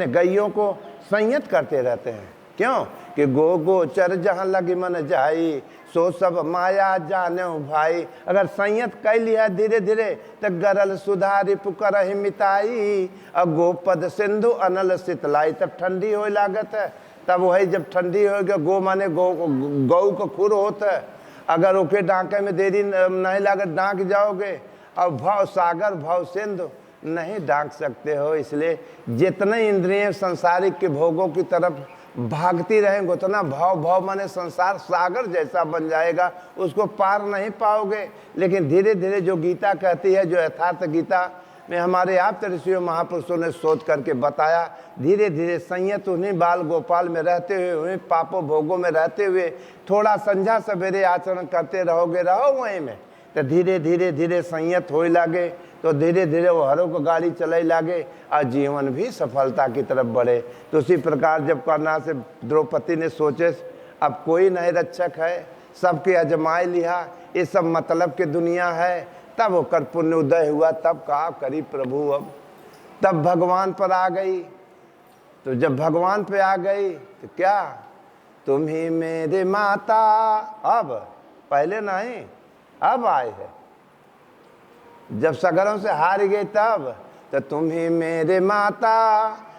गैयों को संयत करते रहते हैं। क्यों कि गोचर जहाँ लगी मन जाई सो सब माया जाने भाई। अगर संयत कर लिया धीरे धीरे तो गरल सुधारी पुकर ही मिताई। और गोपद सिंधु अनल शीतलाई तब ठंडी हो लागत है। तब वही जब ठंडी हो गया गो माने गौ को खुर होता है। अगर ओके डांके में देरी नहीं लागत डांक जाओगे। और भाव सागर भाव सिंधु नहीं डांक सकते हो। इसलिए जितने इंद्रिय संसारिक के भोगों की तरफ भागती रहेंगे उतना भाव माने संसार सागर जैसा बन जाएगा, उसको पार नहीं पाओगे। लेकिन धीरे धीरे जो गीता कहती है, जो यथार्थ गीता में हमारे आप ऋषियों महापुरुषों ने सोच करके बताया। धीरे धीरे संयत उन्हीं बाल गोपाल में रहते हुए, उन्हीं पापों भोगों में रहते हुए थोड़ा संझा सवेरे आचरण करते रहोगे, रहो वहीं में, तो धीरे धीरे धीरे संयत होए लागे, तो धीरे धीरे वो हरों को गाड़ी चलाए लागे और जीवन भी सफलता की तरफ बढ़े। तो उसी प्रकार जब कर्णा से द्रौपदी ने सोचे अब कोई नहीं रक्षक है, सबके अजमाए लिया, ये सब मतलब की दुनिया है, तब होकर पुण्य उदय हुआ। तब कहा करी प्रभु अब, तब भगवान पर आ गई। तो जब भगवान पे आ गई तो क्या, तुम ही मेरे माता, अब पहले नहीं अब आए है। जब सगरों से हार गए तब तो तुम ही मेरे माता,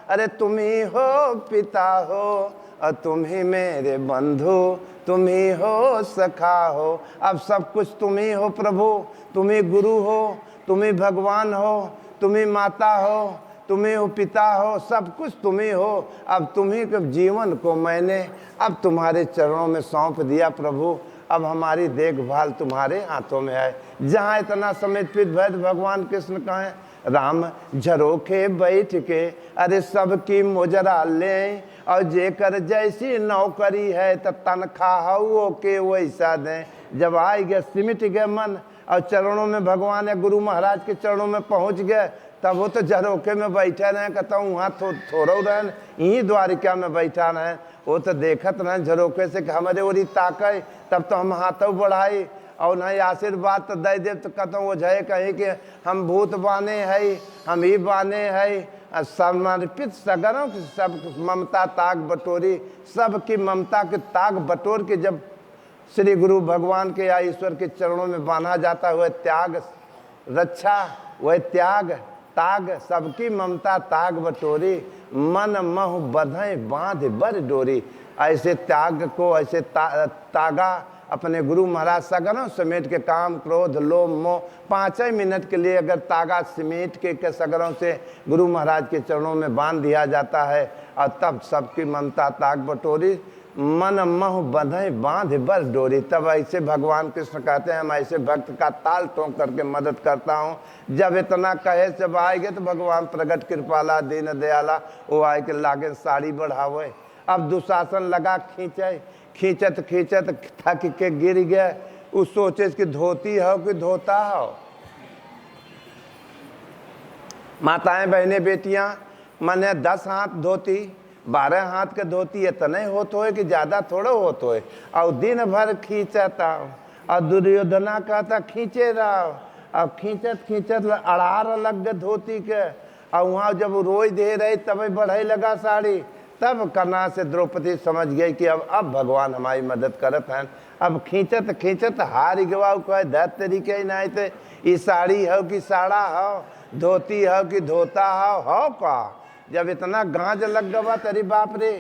अरे तुम ही हो पिता हो, और तुम ही मेरे बंधु, तुम ही हो सखा हो। अब सब कुछ तुम ही हो प्रभु, तुम ही गुरु हो, तुम ही भगवान हो, तुम ही माता हो, तुम ही हो पिता हो, सब कुछ तुम ही हो। अब तुम ही के जीवन को मैंने अब तुम्हारे चरणों में सौंप दिया प्रभु, अब हमारी देखभाल तुम्हारे हाथों में है। जहाँ इतना समर्पित भैद भगवान कृष्ण कहें, राम झरोखे बैठ के अरे सबकी मुजरा ले, और जेकर जैसी नौकरी है तो तनख्वाह के वैसा दें। जब आए गए सिमट गए मन और चरणों में भगवान या गुरु महाराज के चरणों में पहुंच गए, तब वो तो झरोखे में बैठे रहे, कहता हूँ वहाँ थोड़ा रहे, यहीं द्वारिका में बैठा रहे। वो तो देखत रहे झरोखे से कि हमारे ओरी ताकए, तब तो हम हाथों बढ़ाई और नहीं आशीर्वाद तो दे दे, तो कहता हूँ वो जय कहे कि हम भूत बाने है, हम ही बाने है। समर्पित सगरों की सब ममता ताक बटोरी, सबकी ममता के ताक बटोर के जब श्री गुरु भगवान के या ईश्वर के चरणों में बांधा जाता है, वह त्याग रक्षा, वह त्याग ताग, सबकी ममता ताग बटोरी, मन मह बधै बांध बर डोरी। ऐसे त्याग को ऐसे तागा अपने गुरु महाराज सगरों समेट के काम क्रोध लोभ मोह 5 मिनट के लिए अगर तागा समेट के सगरों से गुरु महाराज के चरणों में बांध दिया जाता है, और तब सबकी ममता ताग बटोरी, मन मह बंधे बांध बर डोरी। तब ऐसे भगवान कृष्ण कहते हैं, मैं ऐसे भक्त का ताल ठोक करके मदद करता हूँ। जब इतना कहे जब आएंगे तो भगवान प्रगट कृपाला दीन दयाला, वो आए के लागे साड़ी बढ़ावे। अब दुशासन लगा खींचे, खींचत खींचत थक के गिर गए। उस सोचे कि धोती हो कि धोता हो। माताएं बहनें बेटियां, मैंने 10 हाथ धोती 12 हाथ के धोती इतने होते हो कि ज्यादा थोड़ा होते हो, और दिन भर खींचता। और दुर्योधना कहता खींचे रहो, अब खींचत खींचत अड़ार लग गए धोती के, और वहाँ जब रोई दे रही तब बढ़े लगा साड़ी। तब कर्णा से द्रौपदी समझ गई कि अब भगवान हमारी मदद करत हैं। अब खींचत खींचत हार गवा, कहे दस तरीके ही नहीं थे, ये साड़ी हो कि साड़ा हो, धोती हो कि धोता हो का। जब इतना गांज लग गवा तरी बाप रे,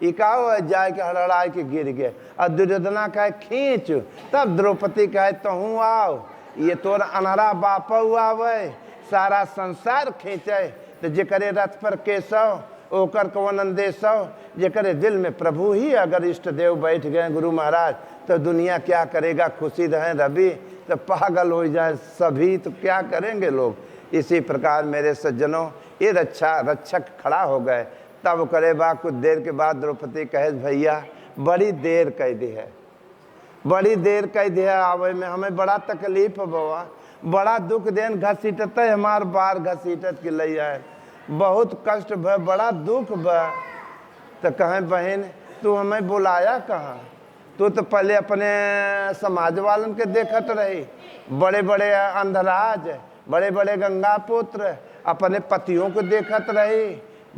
इकाओ जाए के हड़ाए के गिर गए। और दुर्योधना कहे खींच, तब द्रौपदी कहे तो हूँ आओ, ये तोर अनहरा बाप आवे, सारा संसार खींचे। तो जेकरे रथ पर केशव ओकर कवन अंदेशव, जेकरे दिल में प्रभु ही अगर इष्ट देव बैठ गए गुरु महाराज, तो दुनिया क्या करेगा। खुशी रहे रवि तो पागल हो जाए सभी, तो क्या करेंगे लोग। इसी प्रकार मेरे सज्जनों, ये रक्षक खड़ा हो गए। तब करे बा कुछ देर के बाद द्रौपदी कहे भैया बड़ी देर कह दी है, बड़ी देर कह दी है आवे में, हमें बड़ा तकलीफ बवा, बड़ा दुख देन घसीटत हमार बार घसीटत के ले आए, बहुत कष्ट भ, बड़ा दुख ब। तो कहें बहन तू हमें बुलाया कहाँ, तू तो पहले अपने समाज वालन के देखत रही, बड़े बड़े अंधराज, बड़े बड़े गंगा पुत्र अपने पतियों को देखत रही,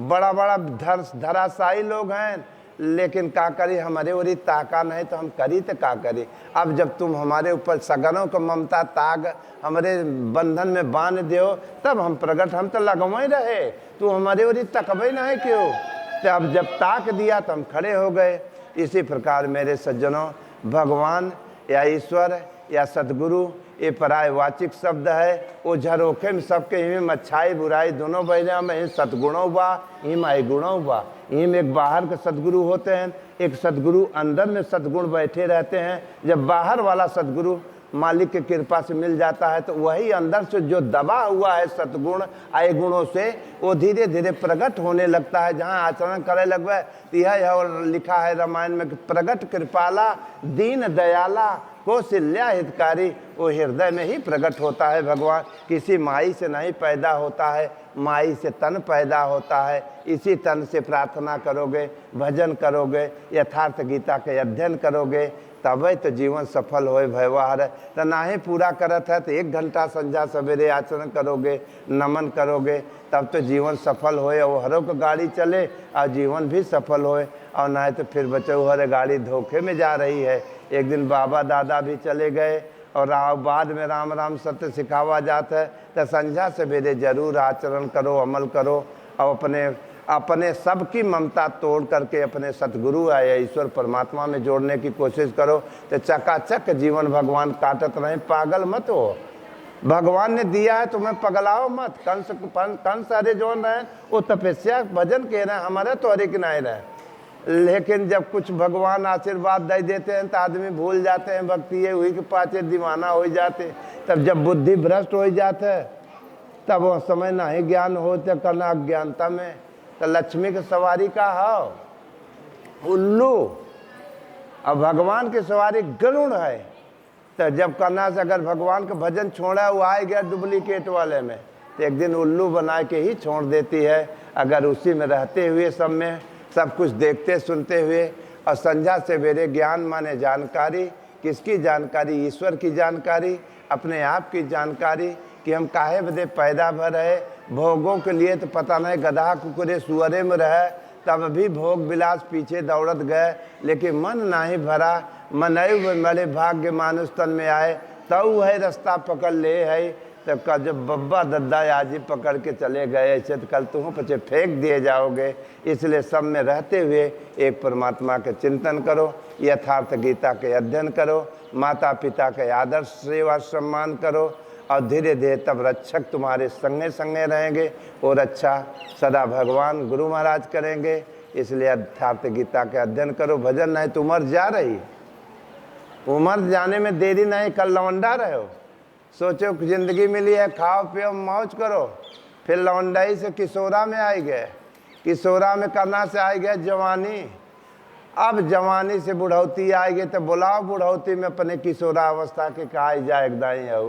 बड़ा बड़ा धराशायी लोग हैं, लेकिन का करी हमारे ओरी ताका नहीं तो हम करी तो का करी। अब जब तुम हमारे ऊपर सगनों को ममता ताग हमारे बंधन में बांध दो, तब हम प्रगट, हम तो लगवाई रहे, तू हमारे ओरी तकबे नहीं क्यों। तो अब जब ताक दिया तो हम खड़े हो गए। इसी प्रकार मेरे सज्जनों, भगवान या ईश्वर या सदगुरु ये परायवाचिक शब्द है। वो झरोखे में सबके हिम अच्छाई बुराई दोनों बहने में सदगुणों बा, हिम गुणों बा। हिम एक बाहर के सदगुरु होते हैं, एक सदगुरु अंदर में सदगुण बैठे रहते हैं। जब बाहर वाला सदगुरु मालिक की कृपा से मिल जाता है, तो वही अंदर से जो दबा हुआ है सतगुण आय गुणों से, वो धीरे धीरे प्रकट होने लगता है। जहाँ आचरण करे लगवे तो यह और लिखा है रामायण में कि प्रकट कृपाला दीन दयाला कौशल्या हितकारी, वो हृदय में ही प्रकट होता है भगवान। किसी माई से नहीं पैदा होता है, माई से तन पैदा होता है। इसी तन से प्रार्थना करोगे, भजन करोगे, यथार्थ गीता के अध्ययन करोगे, तब तो जीवन सफल होए व्यवहार है। तो ना ही पूरा करत है तो 1 घंटा संध्या सवेरे आचरण करोगे, नमन करोगे, तब तो जीवन सफल होए और हरों को गाड़ी चले और जीवन भी सफल होए। और ना तो फिर बच्चों हर गाड़ी धोखे में जा रही है। एक दिन बाबा दादा भी चले गए और बाद में राम राम सत्य सिखावा जाता है। तो संध्या सवेरे जरूर आचरण करो, अमल करो और अपने सबकी ममता तोड़ करके अपने सतगुरु आए ईश्वर परमात्मा में जोड़ने की कोशिश करो। तो चकाचक जीवन भगवान काटत रहे। पागल मत हो, भगवान ने दिया है तुम्हें, पगलाओ मत। कंस अरे जोन रहे वो तपस्या भजन कह रहे हैं, हमारे तो अरे कि नहीं रहे। लेकिन जब कुछ भगवान आशीर्वाद दे देते हैं तो आदमी भूल जाते हैं भक्ति ये हुई के पाचे दीवाना हो जाते। तब जब बुद्धि भ्रष्ट हो जाते है तब वो समय ना ही ज्ञान होते करना अज्ञानता में। तो लक्ष्मी की सवारी का हो उल्लू और भगवान की सवारी गरुड़ है। तो जब करना से अगर भगवान का भजन छोड़ा वो आए गया डुप्लीकेट वाले में, तो एक दिन उल्लू बना के ही छोड़ देती है। अगर उसी में रहते हुए सब में सब कुछ देखते सुनते हुए और संध्या सवेरे ज्ञान माने जानकारी, किसकी जानकारी? ईश्वर की जानकारी, अपने आप की जानकारी कि हम काहे बदे पैदा भर रहे। भोगों के लिए तो पता नहीं, गधा कुकुरे सुअरे में रहे तब भी भोग विलास पीछे दौड़त गए, लेकिन मन नाही भरा। मनयु मरे भाग्य मानुष तन में आए, तब वह रास्ता पकड़ ले है। तब का जब बब्बा दद्दा आजी पकड़ के चले गए, ऐसे तो कल तुम पचे फेंक दिए जाओगे। इसलिए सब में रहते हुए एक परमात्मा के चिंतन करो, यथार्थ गीता के अध्ययन करो, माता पिता के आदर सेवा सम्मान करो और धीरे धीरे तब रक्षक तुम्हारे संगे संगे रहेंगे और अच्छा सदा भगवान गुरु महाराज करेंगे। इसलिए यथार्थ गीता के अध्ययन करो। भजन नहीं तो उम्र जा रही, उम्र जाने में देरी नहीं, कल लौंडा रहे हो। सोचो जिंदगी मिली है, खाओ पियो मौज करो, फिर लौंडाई से किशोरा में आए गए, किशोरा में करना से आए गए जवानी, अब जवानी से बुढ़ौती आए गए। तो बुलाओ बुढ़ौती में अपने किशोरा अवस्था के कहा जा एकदम हो,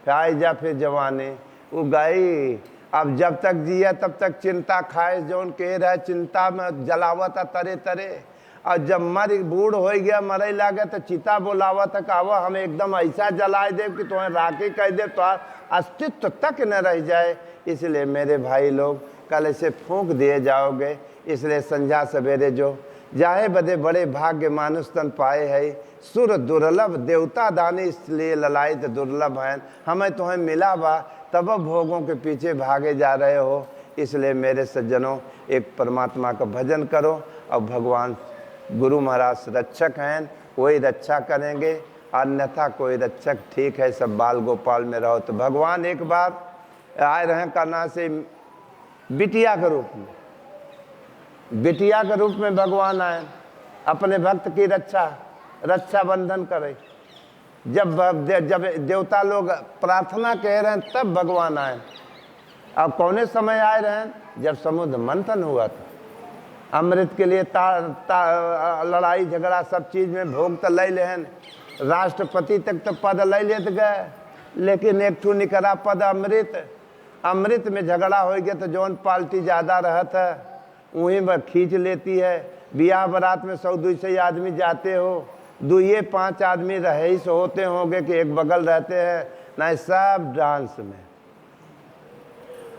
खाई जा फिर जवानी वो गई। अब जब तक जिया तब तक चिंता खाए, जौन कह रहा चिंता में जलावत तरे तरे। और जब मर बूढ़ हो गया मरे लागे तो चिता बोलावा तक आवा हम एकदम ऐसा जलाए दे कि तुम्हें राखी कह दे तो अस्तित्व तक न रह जाए। इसलिए मेरे भाई लोग कल ऐसे फूंक दिए जाओगे। इसलिए संध्या सवेरे जो जाहे बदे बड़े भाग्य मानुष तन पाए है, सुर दुर्लभ देवता दानी इसलिए ललायत दुर्लभ हैं। हमें तुम्हें मिला बा तब भोगों के पीछे भागे जा रहे हो। इसलिए मेरे सज्जनों एक परमात्मा का भजन करो और भगवान गुरु महाराज रक्षक हैं, वही रक्षा करेंगे, अन्यथा कोई रक्षक ठीक है सब बाल गोपाल में रहो। तो भगवान एक बार आए रहे करना से बिटिया के रूप में, बिटिया के रूप में भगवान आए अपने भक्त की रक्षा बंधन करे। जब देवता लोग प्रार्थना कह रहे हैं तब भगवान आए। अब कौने समय आए रहे हैं? जब समुद्र मंथन हुआ था, अमृत के लिए लड़ाई झगड़ा सब चीज में भोग तो ले लेन, राष्ट्रपति तक तो पद ले लेते गए, लेकिन एक ठू निकला पद अमृत में झगड़ा हो गया तो जौन पार्टी ज़्यादा रहता है वहीं पर खींच लेती है। बियाह बारात में 100-200 आदमी जाते हो, 2-5 आदमी रहीस होते होंगे कि एक बगल रहते हैं, नहीं सब डांस में।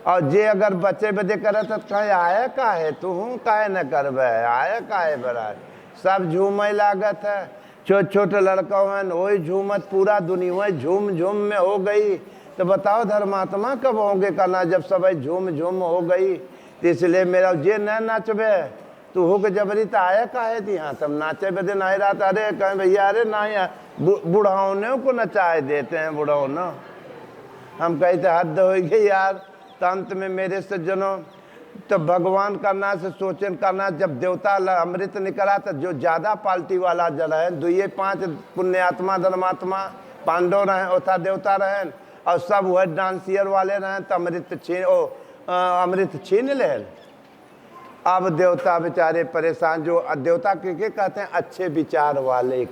और जे अगर बच्चे बदे करे तो कहे आया का है तू काहे न करबे, आया का है बरात, सब झूमे लागत है। छोट छोटे लड़का हैं वही झूमत, पूरा दुनिया झूम झूम में हो गई। तो बताओ धर्मात्मा कब होंगे करना जब सब झूम झूम हो गई। तो इसलिए मेरा जे न नाचबे तू हो के जबरी तो आया का है यहाँ तब नाचे बदे नहीं रहा। अरे कहें भैया अरे ना बुढ़ाओने को नचाए देते हैं बुढ़ाओना। हम कहते हद हो गई यार। अंत में मेरे सज्जनों तो भगवान करना से सोचन करना, जब देवता अमृत निकला तो जो ज़्यादा पार्टी वाला जल है 2-5 पुण्यात्मा धर्मात्मा पांडव रहें ओथा देवता रहें और सब वह डांसियर वाले रहें तो अमृत छीन ले। अब देवता बेचारे परेशान, जो देवता के कहते हैं अच्छे विचार वाले,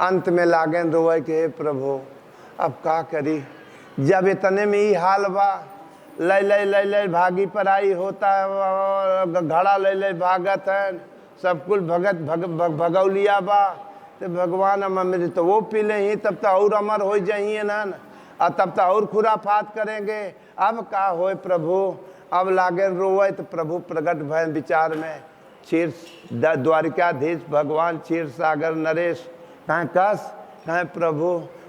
अंत में लागें रोए के प्रभु अब का करी, जब इतने में ही हाल बा, लय भागी पराई होता है, घड़ा लय भागत है, सब कुल भगत भगौलिया बा, तो भगवान हम अमृत तो वो पी ले ही तब तो और अमर हो जाइए ना, और तब तो और खुराफात करेंगे। अब का होए प्रभु, अब लागे रोए तो प्रभु प्रकट भय विचार में, क्षीर द्वारिकाधीश भगवान क्षीर सागर नरेश कहें कस कहें प्रभु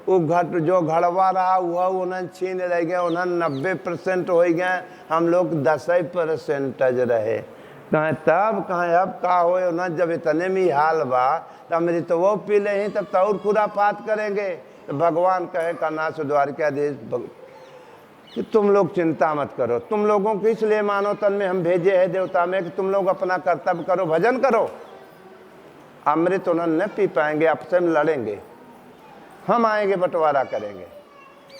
वो घट जो घड़वा रहा हुआ उन्हें छीन रह गए, उन्हें 90% हो गए, हम लोग 10% रहे। कहें तब कहें अब का होए, उन्हें जब इतने में हाल बा तो अमृत तो वो पी ले ही तब तो और खुराफात करेंगे। तो भगवान कहे कनास द्वारिकाधीश कि तुम लोग चिंता मत करो, तुम लोगों को इसलिए मानो तन में हम भेजे हैं देवता में कि तुम लोग अपना कर्तव्य करो, भजन करो। अमृत उन्होंने न पी पाएंगे, आपसे हम लड़ेंगे, हम आएंगे बंटवारा करेंगे।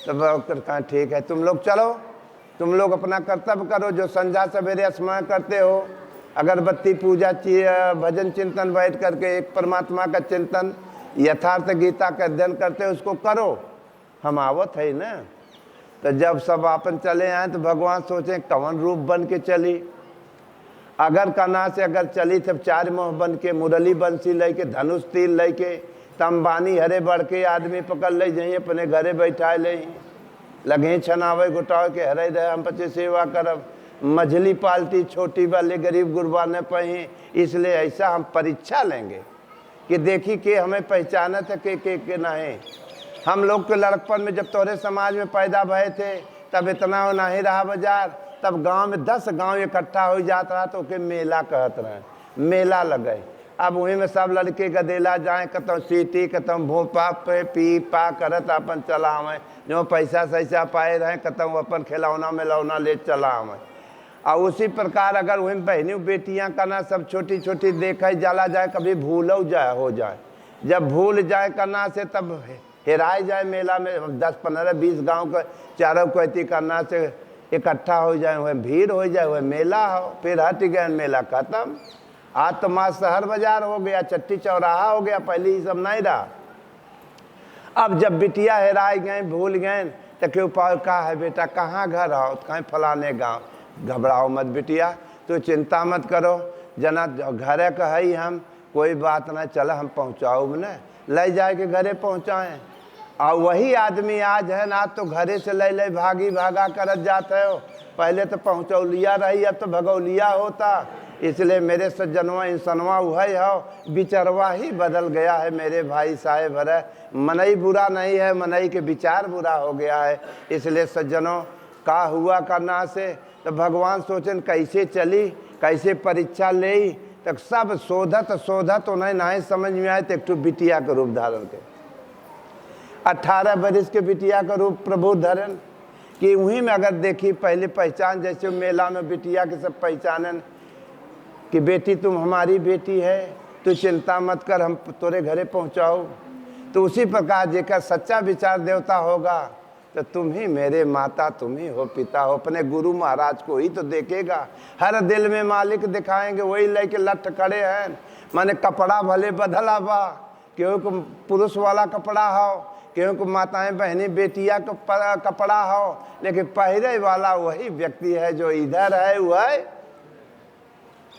तो कहा ठीक है तुम लोग चलो, तुम लोग अपना कर्तव्य करो, जो संध्या सवेरे स्मरण करते हो, अगरबत्ती पूजा भजन चिंतन बैठ करके एक परमात्मा का चिंतन यथार्थ गीता का अध्ययन करते हो उसको करो, हम आवत है ना। तो जब सब आपन चले आए तो भगवान सोचे कवन रूप बन के चली, अगर कना से अगर चली तब 4 मुँह बन के मुरली बंसी लेके धनुष तीर लेके तंबानी हरे बढ़ के आदमी पकड़ ले जाइए अपने घरे बैठा ले लगे छनावे गुटाव के हरे रहे हम पचे सेवा करब, मझली पालती छोटी वाले गरीब गुरबा न पही, इसलिए ऐसा हम परीक्षा लेंगे कि देखी के हमें पहचानत है के नहीं। हम लोग के लड़कपन में जब तोरे समाज में पैदा भये थे तब इतना हो नहीं रहा बाजार, तब गांव में 10 गांव इकट्ठा हो जाता रहा तो ओके मेला कहत रहे, मेला लगे। अब वहीं में सब लड़के गदेला जाए, कतौ सीटी कतौ भोपा पे पी पा करत अपन चलावें, जो पैसा सैसा पाए रहे कतौ अपन खिलौना में लौना ले चलावें। और उसी प्रकार अगर वहीं बहनी बेटियां करना सब छोटी छोटी देखे जाला जाए, कभी भूलो जाए हो जाए, जब भूल जाए करना से तब हेराए जाए मेला में 10 15 20 गांव के चारों कहती करना से इकट्ठा हो जाए, वह भीड़ हो जाए, वह मेला हो, फिर हट गए मेला खत्म। आज तो माँ शहर बाजार हो गया, चट्टी चौराहा हो गया, पहले ही सब नहीं रहा। अब जब बिटिया हेराए गए भूल गए तो क्यों पाओ का है बेटा कहाँ घर आओ, कहीं फलाने गाँव, घबराओ मत बिटिया, तो चिंता मत करो, जना घरे का है हम, कोई बात ना, चल हम पहुँचाओ न, ले जाए के घरे पहुँचाएँ। और वही आदमी आज है ना, तो घरे से ले भागी भागा करत जाते हो, पहले तो पहुँचौलिया रही अब तो भगौलिया होता। इसलिए मेरे सज्जनवा इंसनवा वही हो, विचरवा ही बदल गया है मेरे भाई साहेब है, मनई बुरा नहीं है, मनई के विचार बुरा हो गया है। इसलिए सज्जनों का हुआ करना से तो भगवान सोचन कैसे चली कैसे परीक्षा ले, तक सब शोधत उन्हें नहीं समझ में आए तो एक बिटिया का रूप धारण के 18 बरिस के बिटिया का रूप प्रभु धरन कि वहीं में अगर देखी पहले पहचान जैसे मेला में बिटिया के सब पहचानन कि बेटी तुम हमारी बेटी है, तो चिंता मत कर हम तोरे घरे पहुँचाओ। तो उसी प्रकार जेकर सच्चा विचार देवता होगा तो तुम ही मेरे माता, तुम ही हो पिता हो, अपने गुरु महाराज को ही तो देखेगा, हर दिल में मालिक दिखाएंगे, वही लेके लट खड़े हैं। माने कपड़ा भले बदला बा, क्यों को पुरुष वाला कपड़ा हो, क्यों को माताएं बहनी बेटिया का कपड़ा हो, लेकिन पहरे वाला वही व्यक्ति है जो इधर है वह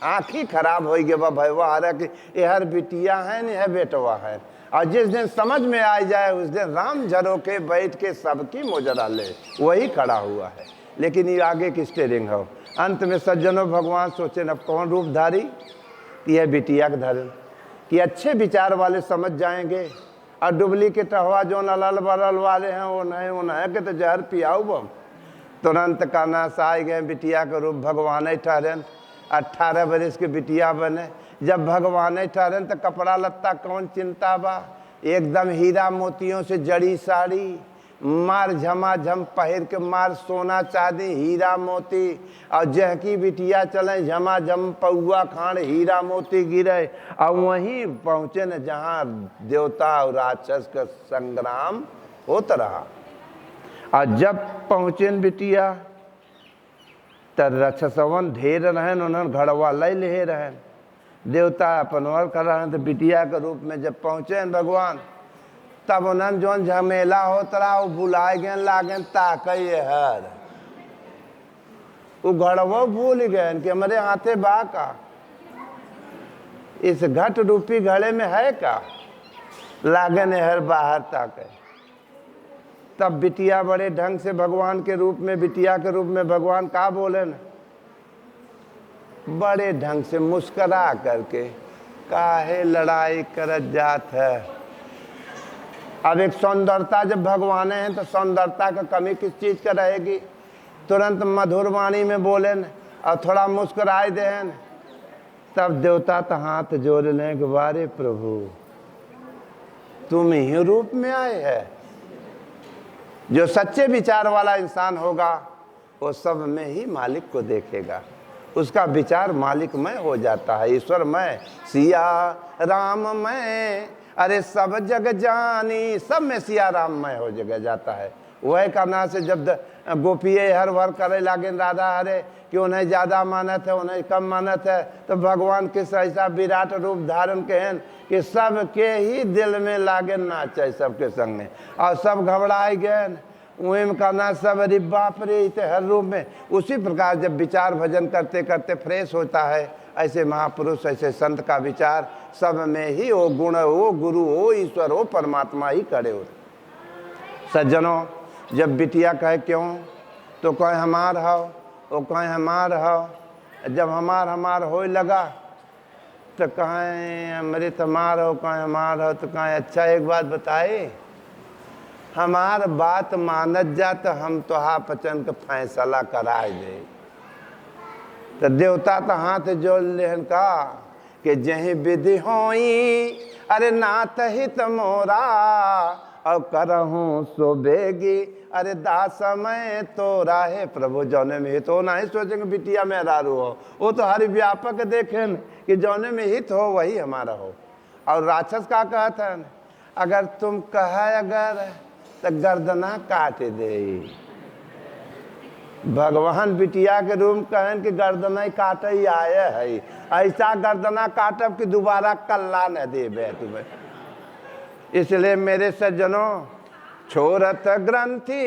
आँखी खराब हो गया भैया अरे कि ये हर बिटिया है न है बेटवा है। और जिस दिन समझ में आ जाए उस दिन राम झरो के बैठ के सबकी मोजरा ले, वही खड़ा हुआ है। लेकिन ये आगे की स्टेरिंग हो। अंत में सज्जनों भगवान सोचे न कौन रूप धारी, यह बिटिया का धर्म कि अच्छे विचार वाले समझ जाएंगे, और डुप्लीकेट हवा जो नलल बरल वाले हैं वो नहीं के तो जहर पियाऊ बम। तुरंत काना साए गए, बिटिया का रूप भगवान ठहरन, 18 बरस के बिटिया बने। जब भगवान ठहरन तो कपड़ा लत्ता कौन चिंता बा, एकदम हीरा मोतियों से जड़ी साड़ी, मार झमाझम पहिर के मार सोना चांदी हीरा मोती, और जह की बिटिया चले झमाझम पौआ खान हीरा मोती गिरे। और वहीं पहुँचे न जहाँ देवता और राक्षस का संग्राम होता रहा। और जब पहुँचे बिटिया तो रक्षसवन ढेर रहन, उन्होंने घड़वा ले रहन, देवता अपन और कर रहे तो बिटिया के रूप में जब पहुँचे भगवान, तब उन्होंने जो झमेला होता रहा वो भुलाए गए लागे ताकई हर वो घड़वा भूल गए कि हमारे हाथे बा का, इस घट रूपी घड़े में है का, लागन हर बाहर ताके। तब बिटिया बड़े ढंग से भगवान के रूप में, बिटिया के रूप में भगवान का बोले न, बड़े ढंग से मुस्करा करके काहे लड़ाई कर जात है। अब एक सौंदर्यता जब भगवान है तो सौंदर्यता का कमी किस चीज का रहेगी, तुरंत मधुर वाणी में बोले न और थोड़ा मुस्कुराए देन। तब देवता तो हाथ जोड़ लें कि वारे प्रभु तुम ही रूप में आए है। जो सच्चे विचार वाला इंसान होगा वो सब में ही मालिक को देखेगा, उसका विचार मालिकमय हो जाता है, ईश्वरमय। सिया राममय अरे सब जग जानी, सब में सिया राममय हो जगह जाता है। वह करना से जब गोपिये हर भर करे लागे राधा हरे कि उन्हें ज़्यादा मानत है उन्हें कम मानत है, तो भगवान किस ऐसा विराट रूप धारण के हैं कि सबके ही दिल में लागे नाचे सबके संग में, और सब घबराए गए वहीं में करना सब अरे बाप रे हर रूप में। उसी प्रकार जब विचार भजन करते करते फ्रेश होता है, ऐसे महापुरुष ऐसे संत का विचार सब में ही वो गुण हो, गुरु हो, ईश्वर हो, परमात्मा ही खड़े हो। सज्जनों, जब बिटिया कहे क्यों तो कहे हमार हो, वो कहे हमार हो। जब हमार हो लगा तो कहें अमृत हमार हो, कहें हमार हो, तो कहें अच्छा एक बात बताए, हमार बात मानत जा तो हम तो हा पचन का फैसला कराए दे। तो देवता तो हाथ जोड़ लेहन का कि जही विधि होई अरे नाथ हित मोरा, और करहूँ सो बेगी अरे दास मैं तो राहे। प्रभु जौने में हित हो ना ही सोचेंगे बिटिया में रारू हो, वो तो हर व्यापक देखें कि जौने में हित हो वही हमारा हो। और राक्षस का कहता है अगर तुम कहे अगर तो गर्दना काट दे। भगवान बिटिया के रूम कहन कि गर्दना काट ही आए है, ऐसा गर्दना काटब कि दोबारा कल्ला न देबे तुम्हें। इसलिए मेरे सज्जनों, छोरत ग्रंथि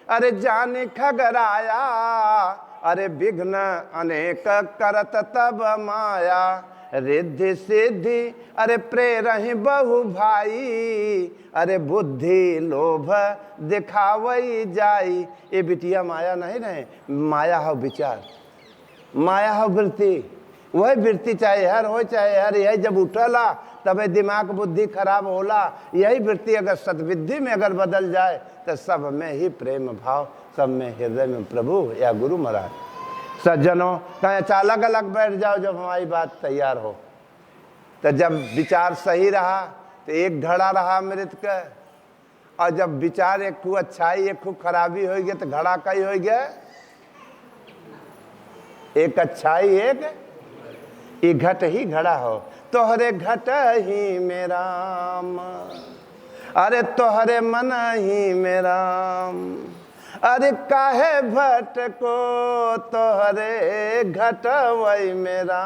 अरे जाने खगराया, अरे विघ्न अनेक करत तब माया, रिद्धि सिद्धि अरे प्रेरहि बहु भाई, अरे बुद्धि लोभ दिखावई जाई। ये बिटिया माया नहीं रहे, माया हो विचार, माया हो वृत्ति। वह वृत्ति चाहे हर हो चाहे हर, यही जब उठला तब दिमाग बुद्धि खराब होला। यही वृत्ति अगर सद्विद्धि में अगर बदल जाए तो सब में ही प्रेम भाव, सब में हृदय में प्रभु या गुरु महाराज। सज्जनों, कहीं अच्छा अलग अलग बैठ जाओ जब हमारी बात तैयार हो। तो जब विचार सही रहा तो एक घड़ा रहा अमृत का, और जब विचार एक खूब अच्छाई एक खूब खराबी हो गया तो घड़ा कई हो गया, एक अच्छाई एक घट ही घड़ा हो। तोहरे घट ही मेरा, अरे तोहरे मन ही मेरा, अरे काहे भटको तोहरे घट वही मेरा।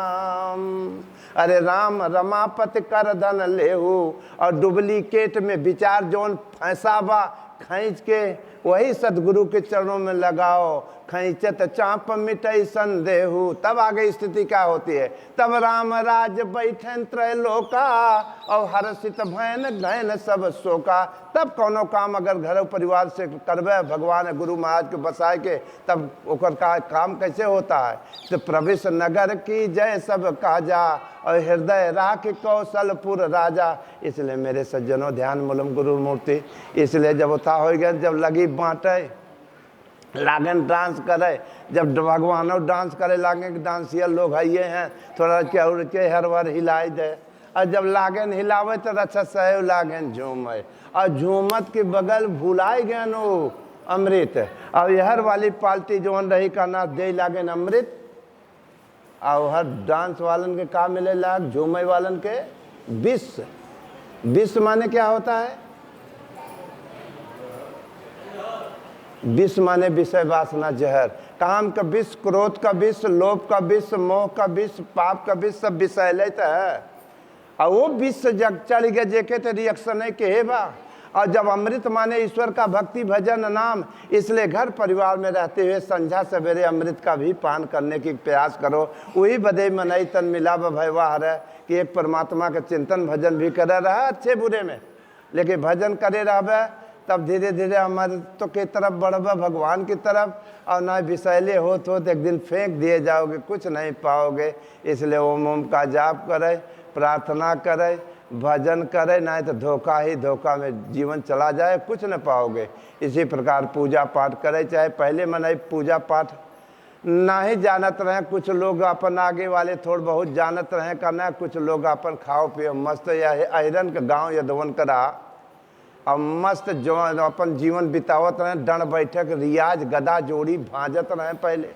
अरे राम रमापति कर धन लेहू, और डुप्लीकेट में विचार जोन फंसाबा खींच के वही सदगुरु के चरणों में लगाओ। खींचत चाप मिटई संदेहू, तब आगे स्थिति क्या होती है, तब राम राज बैठन त्रैलोका, और हर्षित भैन गैन सब शोका। तब कोनो काम अगर घर परिवार से करबे भगवान गुरु महाराज के बसाए के, तब ओकर का काम कैसे होता है। तो प्रवेश नगर की जय सब काजा, और हृदय राख कौशलपुर राजा। इसलिए मेरे सज्जनों ध्यान मूलम गुरु मूर्ति। इसलिए जब उठा हो गया, जब लगी बाँटे लागन डांस करे, जब भगवानों डांस करे लागे कि डांसिया लोग है हैं, थोड़ा के के हर बार हिलाई दे। और जब लागन हिलावे तो अच्छा सहयोग लागन झूमे, और झूमत के बगल भुलाए गए नो अमृत। और यहर वाली पार्टी जोन रही का ना दे लागन अमृत, और हर डांस वालन के का मिले लाग, झूमे वालन के विष। विष माने क्या होता है, विष माने विषय वासना जहर, काम का विष, क्रोध का विष, लोभ का विष, मोह का विष, पाप का विष, सब विषय लेता है। और वो विष जग चढ़ गए जेके तो रिएक्शन है के बा। और जब अमृत माने ईश्वर का भक्ति भजन नाम, इसलिए घर परिवार में रहते हुए संध्या सवेरे अमृत का भी पान करने की प्रयास करो। वही बदे मनई तन मिला भयवाह है कि एक परमात्मा का चिंतन भजन भी करे रहा अच्छे बुरे में, लेकिन भजन करे रह तब धीरे धीरे अमृत के तरफ बढ़ब भगवान की तरफ। और ना विषैले हो तो एक दिन फेंक दिए जाओगे, कुछ नहीं पाओगे। इसलिए ओम ओम का जाप करे, प्रार्थना करे, भजन करे, नहीं तो धोखा ही धोखा में जीवन चला जाए, कुछ न पाओगे। इसी प्रकार पूजा पाठ करे, चाहे पहले मनाई पूजा पाठ ना ही जानत रहे, कुछ लोग अपन आगे वाले थोड़ा बहुत जानत रहे करना, कुछ लोग अपन खाओ पियो मस्त या अहिरन के गाँव यदवन करा और मस्त जो अपन जीवन बितावत रहे, दंड बैठक रियाज गदा जोड़ी भाजत रहे। पहले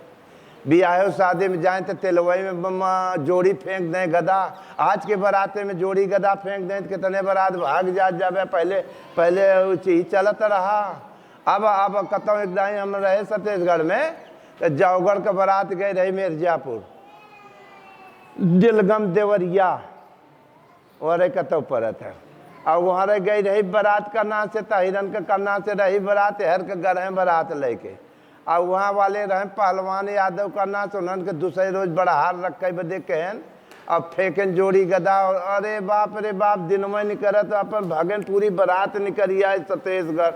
बियाह शादी में जाए तो तेलवई में जोड़ी फेंक दें गदा, आज के बराते में जोड़ी गदा फेंक दें तो कितने बरात भाग जाए। पहले पहले ही चलत रहा। अब कतौ एक दाई हम रहे छत्तीसगढ़ में, तो जौगढ़ के बारात गए रही मिर्जापुर, दिलगम देवरिया और कतौ परत है। और वहाँ रह गई रही बारात करना से, तहिरन के करना से रही बारात, हर के गरह बारात लेके। और वहाँ वाले रहे पहलवान यादव करना से, उन्होंने दूसरे रोज बड़ा हार रखे बदे कहन अब फेंकन जोड़ी गदा। और अरे बाप रे बाप, दिन में नहीं करे तो अपन भागन पूरी बारात निकल आए छत्तीसगढ़।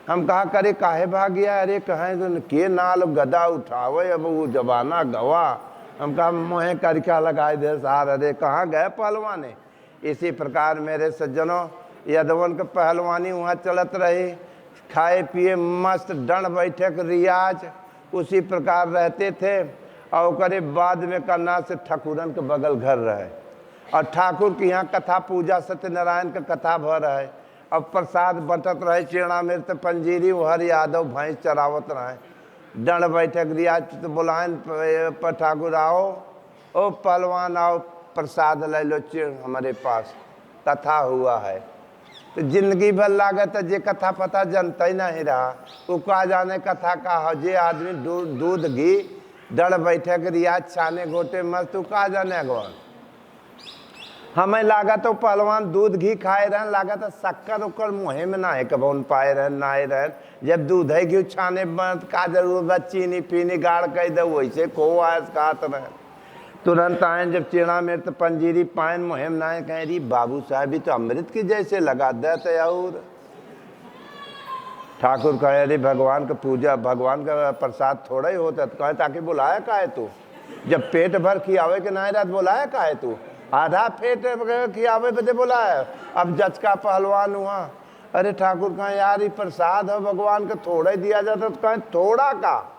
हम कहा करे काहे भाग गया, अरे कहें के नाल गदा उठावे, अब वो जबाना गवा। हम कहा मोहे करका लगाए दे सार, अरे कहाँ गए पहलवाने। इसी प्रकार मेरे सज्जनों, यदवन के पहलवानी वहाँ चलत रही, खाए पिए मस्त दंड बैठक रियाज उसी प्रकार रहते थे। और करे बाद में करना से ठाकुरन के बगल घर रहे, और ठाकुर के यहाँ कथा पूजा सत्यनारायण का कथा भर रहे। अब प्रसाद बंटत रहे, चेड़ा मृत पंजीरी हर यादव भैंस चरावत रहे, दंड बैठक रियाज। तो बुलाएं पर ठाकुर आओ, ओ पहलवान आओ, प्रसाद ले लो चिड़ हमारे पास, कथा हुआ है। तो जिंदगी भर लागत जे कथा पता जनता ही नहीं रहा, वो का जाने कथा का हो। जे आदमी दूध घी दड़ बैठक रियाज छाने गोटे मस्त, तू का जाने अगवान। हमें लागत तो पहलवान दूध घी खाए रहे, लागत शक्कर उकर मुँहे में ना है कबौन पाए रहे ना रहे। जब दूध है घी छाने मत का जरूरत, चीनी पीनी गाड़ कह दे वैसे खो आयस खात रहे। तुरंत आए जब चेड़ा में तो पंजीरी पायन मुहिम ना कह रही, बाबू साहब तो अमृत की जैसे लगा देते। और ठाकुर कहे अरे भगवान का पूजा, भगवान का प्रसाद थोड़ा ही होता है। तो कहे ताकि बुलाया का है तू, जब पेट भर खियावे के नहीं रात बुलाया का है तू, आधा पेट खियावे बदे बुलाया। अब जज का पहलवान हुआ, अरे ठाकुर कहे यार ये प्रसाद है भगवान का, थोड़ा ही दिया जाता। तो कहें थोड़ा का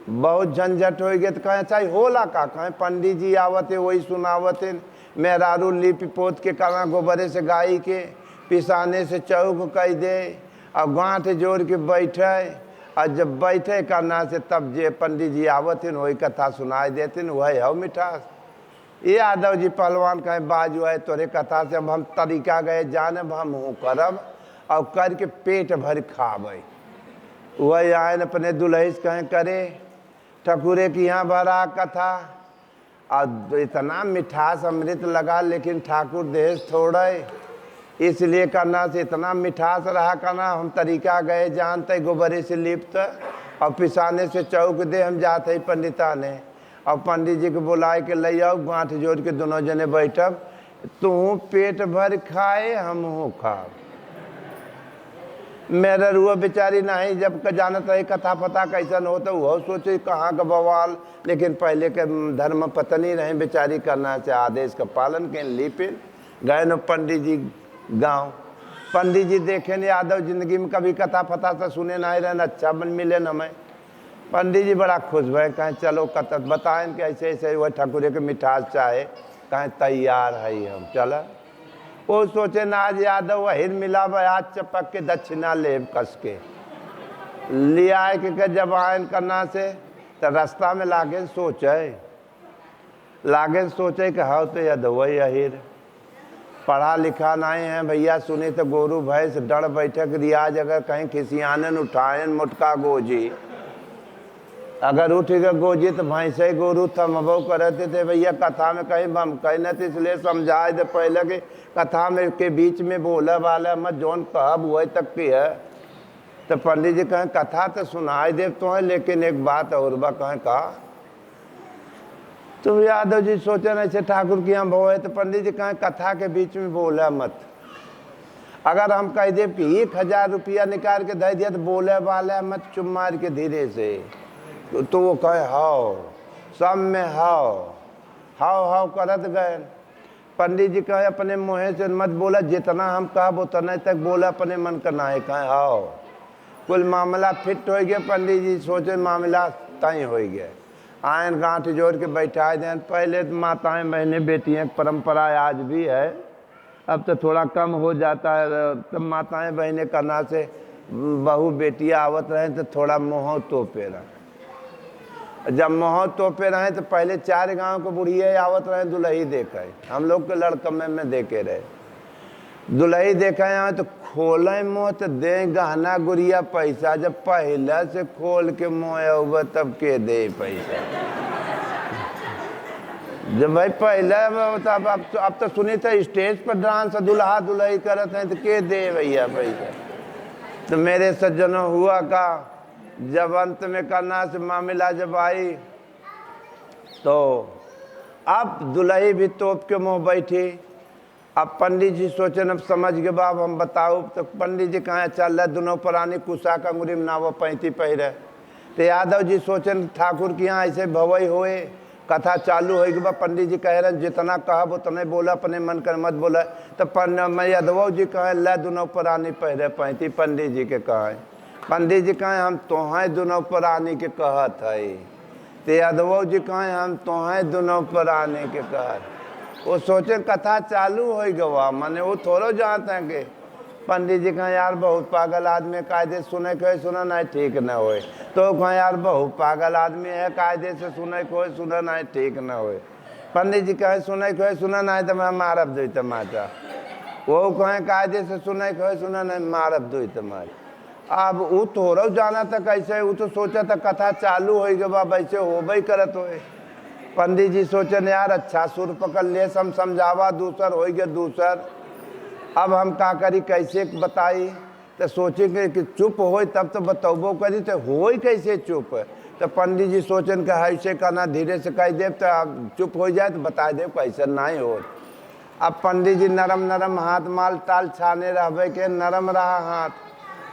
बहुत झंझट हो गए। तो कहें चाहे होला का, कहें पंडित जी आवत है वही सुनावत है, मेहरारू लिप पोत के कला गोबरे से गाय के पिसाने से चौक कह दे, और गांठ जोड़ के बैठे। और जब बैठे करना से तब जे पंडित जी आवत है वही कथा सुनाई देते, वही है मिठास। ये यादव जी पहलवान कहें बाजू है तोरे कथा से, अब हम तरीका गए जाने हम हूँ करब और करके पेट भर खावे। वही आए अपने दुल्हस कहें करे ठकुरे की यहाँ भरा कथा, और इतना मिठास अमृत लगा, लेकिन ठाकुर देश थोड़े, इसलिए करना से इतना मिठास रहा करना। हम तरीका गए जानते गोबरे से लिप्त और पिसाने से चौक दे, हम जाते ही पंडिता ने। और पंडित जी को बुलाए के ले आओ, गांठ जोड़ के दोनों जने बैठब, तू पेट भर खाए हम हो खा। मेरा रुआ बेचारी नहीं जब का जानत रही कथा पता कैसन हो, तो वह सोचे कहाँ का बवाल। लेकिन पहले के धर्म पत्नी रहे बेचारी, करना से आदेश का पालन के लिपिन गए न पंडित जी गाँव। पंडित जी देखे न यादव जिंदगी में कभी कथा पता से सुने नहीं रहे, अच्छा बन मिले न मैं। पंडित जी बड़ा खुश भय, कहें चलो कथा बताएं कि ऐसे ऐसे वह ठाकुरे के मिठास चाहे, कहें तैयार है हम चला। वो सोचे ना आज यादव वही मिला आज चपक के दक्षिणा ले कस के लिया के जब आयन करना से, तो रास्ता में लागे सोचे कि हाँ तो यादव वही अहिर पढ़ा लिखा नहीं है भैया, सुने तो गोरू भैंस डर बैठक रियाज, अगर कहीं खिसियानन उठायन मोटका गोजी, अगर उठ गए गोजी तो भैंसे गोरू थमबो करते थे भैया। कथा में कहीं हम कहने थे, इसलिए समझाए दे पहले कि कथा में के बीच में बोले वाला मत, जौन कहब वही तक की है। तो पंडित जी कहें कथा तो सुनाई दे तो है, लेकिन एक बात और बा कहें का। तुम यादव जी सोचे ऐसे ठाकुर की यहाँ भो है, तो पंडित जी कहें कथा के बीच में बोले मत। अगर हम कह दे कि 1000 रुपया निकाल के दे दिया तो बोले वाला मत, चुप मार के धीरे से। तो वो कहे हाओ, सब में हाओ हाओ हाओ करत गए। पंडित जी कहे अपने मुँह से मत बोला, जितना हम कहा उतना तक बोला, अपने मन का ना है कहे हाओ। कुल मामला फिट हो गया। पंडित जी सोचे मामला तय हो गया। आयन गांठ जोड़ के बैठा दें। पहले तो माताएं बहनें बेटियां परंपरा आज भी है, अब तो थोड़ा कम हो जाता है। तब माताएं बहनें करना से बहू बेटियां आवत रहे तो थोड़ा मोह तोपे रहे। जब मोह तोपे रहे तो पहले 4 गांव को बुढ़िया आवत रहे दुल्ही देखे। हम लोग के लड़कमे में देखे रहे, दुल्ही देखा यहाँ तो खोले मुँह तो दे गहना गुड़िया पैसा। जब पहले से खोल के मुँह उब तब के दे पैसा। जब भाई पहले अब तो सुनी था स्टेज पर डांस दुल्हा दुल्ही करत हैं तो के दे भैया पैसा। तो मेरे सज्जनों हुआ का, जब अंत में करना से मामला जब आई तो अब दुल्ही भी तोप के मुँह बैठी। अब पंडित जी सोचे अब समझ के बाब हम बताओ। तो पंडित जी कहाँ चल रहे, दोनों पुरानी कुशा का अंगुरी में नाव 35 पहिरे। तो यादव जी सोचन ठाकुर के यहाँ ऐसे भवई होए, कथा चालू होगी बा। पंडित जी कह रहे जितना कहब उतना बोला, अपने मन कर मत बोला। तो मैं यादव जी कहे ले दोनों पुरानी पहिरे 35। पंडित जी के कहे, पंडित जी कहे हम तोहें दोनों पुरानी के कहत है। तो यादव जी कहे हम तोहें दोनों पुरानी के कहत। वो सोचे कथा चालू हो गवा, माने वो थोड़ो जानते हैं कि पंडित जी कहें यार बहुत पागल आदमी, कायदे सुने कहे सुना नहीं ठीक न होए। तो कहें यार बहुत पागल आदमी है, कायदे से सुने कोई सुना नहीं ठीक न होए। पंडित जी कहें सुने कोई सुना नहीं तो मैं मारब दो तमाचा। वो कहें कायदे से सुने कोई सुना नहीं, मारब दो तमाचा। अब वो थोड़ो जाना था कैसे, वो तो सोचा था कथा चालू हो गवा वैसे हो भाई करत होए। पंडित जी सोचन यार अच्छा सुर पकड़ ले, हम समझावा दूसर हो गया दूसर। अब हम का करी कैसे बताई। तो सोचेंगे कि चुप हो तब तो बतौबो करी, तो हो कैसे चुप। तो पंडित जी सोचन कि ऐसे करना, धीरे से कह दे तो अब चुप हो जाए तो बता दे कैसे नहीं हो। अब पंडित जी नरम नरम हाथ माल टाल छाने रहे के नरम रहा हाथ।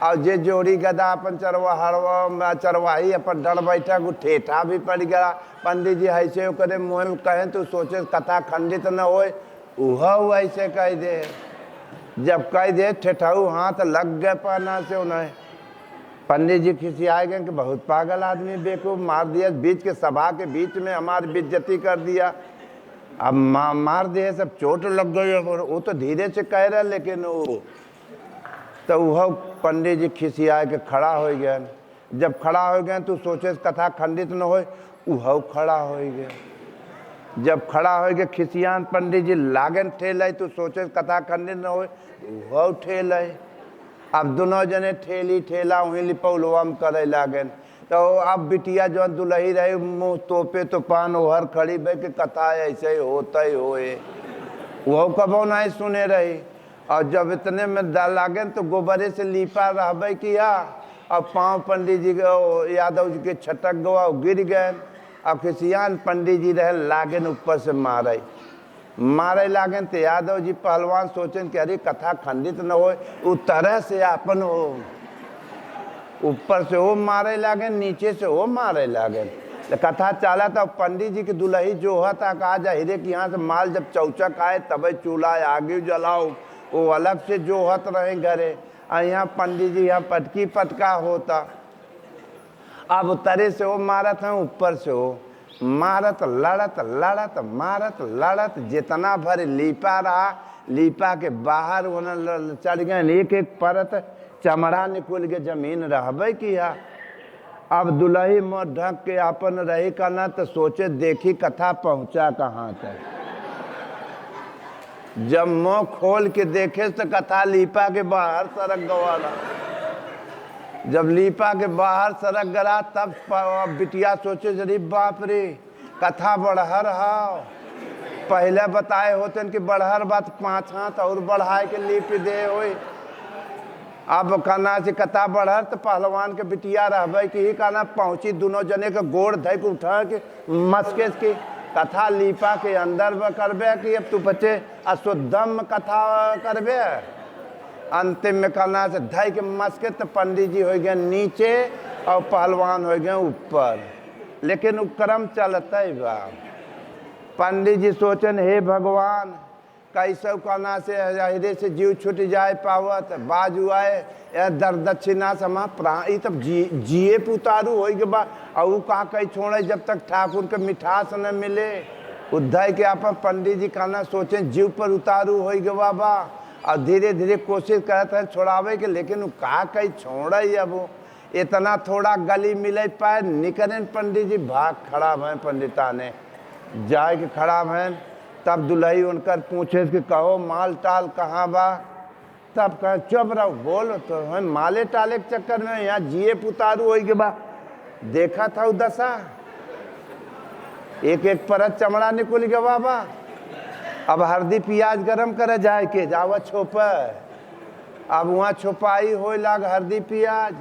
और जे जोड़ी गदा अपन चरवाही अपन डर बैठा को ठेठा भी पड़ गया। पंडित जी ऐसे करे मुँह कहें तो सोचे कथा खंडित न होए, वह ऐसे कह दे। जब कह दे ठेठाऊ हाथ लग गए पना से उन्हें। पंडित जी खिसियाए गए कि बहुत पागल आदमी, बेवकूफ मार दिया बीच के सभा के बीच में, हमारी बेइज्जती कर दिया। अब मार दिए, सब चोट लग गई। वो तो धीरे से कह रहे लेकिन वो तो वह पंडित जी खिसिया के खड़ा हो गए। जब खड़ा हो गए तो सोचे कथा खंडित न हो, वह खड़ा हो गए। जब खड़ा हो गए खिसियान पंडित जी लागन ठेल तो सोचे कथा खंडित न हो, वह ठेल। अब दोनों जने ठेली ठेला वहीं लिपौलवा में करे लागन। तो अब बिटिया जो दुल्ही रही मुँह तोपे तो पान ओहर खड़ी बे के कथा ऐसे ही होता ही होए, वह कबो नहीं सुने रही। और जब इतने में लागे तो गोबरे से लीपा रहबे किया। और पाँव पंडित जी के यादव जी के छटक गवा, गिर गए। और खिसियान पंडित जी रहे लागन ऊपर से मारे लागन। तो यादव जी पहलवान सोचन कि अरे कथा खंडित न हो, उस तरह से अपन हो ऊपर से वो मारे लागन, नीचे से वो मारे लागन। तो कथा चाला था। पंडित जी की दुल्ही जो था कहा जा हिरे कि यहाँ से माल जब चौचक आए तब चूल्हा आगे जलाओ, वो अलग से जो हत रहे घरे। और यहाँ पंडित जी यहाँ पटकी पटका होता। अब उतरे से वो मारत हैं, ऊपर से वो मारत लड़त लड़त मारत लड़त, जितना भर लीपा रहा, लीपा के बाहर उन्हें चढ़ गए। एक एक परत चमड़ा निकुल के जमीन रहबे किया। अब दुल्ही मुँह ढक के अपन रही करना तो सोचे देखी कथा पहुँचा कहाँ तक। जब मुंह खोल के देखे तो कथा लीपा के बाहर सड़क गवाना। जब लीपा के बाहर सड़क गरा तब बिटिया सोचे जरी बाप रे कथा बढ़हर हाव। पहले बताए होते कि बढ़हर बात 5 हाथ और बढ़ाए के लीप दे होई। अब कहना से कथा बढ़हर तो पहलवान के बिटिया रहबे कि ही कहना पहुंची दोनों जने के गोड़ धै के उठा के मस्के की कथा लीपा के अंदर करबे कि अब तू बच्चे अशुद्धम कथा करबे। अंतिम में कहना से धै के मस्के तो पंडित जी हो गए नीचे और पहलवान हो गए ऊपर। लेकिन वो क्रम चलता ही बा। पंडित जी सोचन हे भगवान कैसे कहना से हृदय से जीव छूट जाए पावत बाजू आए दर दक्षिणा समा प्राण तब जिए पुतारू हो गए बा। और कहा कहीं छोड़े जब तक ठाकुर के मिठास न मिले उद्धय के आप पंडित जी कहना सोचे जीव पर उतारू हो गए बाबा। और धीरे धीरे कोशिश करते हैं छोड़ावे के लेकिन कहा कहीं छोड़ अब इतना थोड़ा गली मिले पाए निकले पंडित जी भाग खड़ा भैं पंडिता ने जाए के खड़ा भैं। तब दुल्ही उनकर पूछे कि कहो माल टाल कहाँ बा। तब कहे चुप रहो बोलो तो हम माले टाले के चक्कर में यहाँ जिए पुतारू हो के बा। देखा था दशा एक एक परत चमड़ा निकल गया बाबा। अब हल्दी प्याज गरम करे जाए के जावा छोप। अब वहाँ छुपाई हो लाग हल्दी प्याज।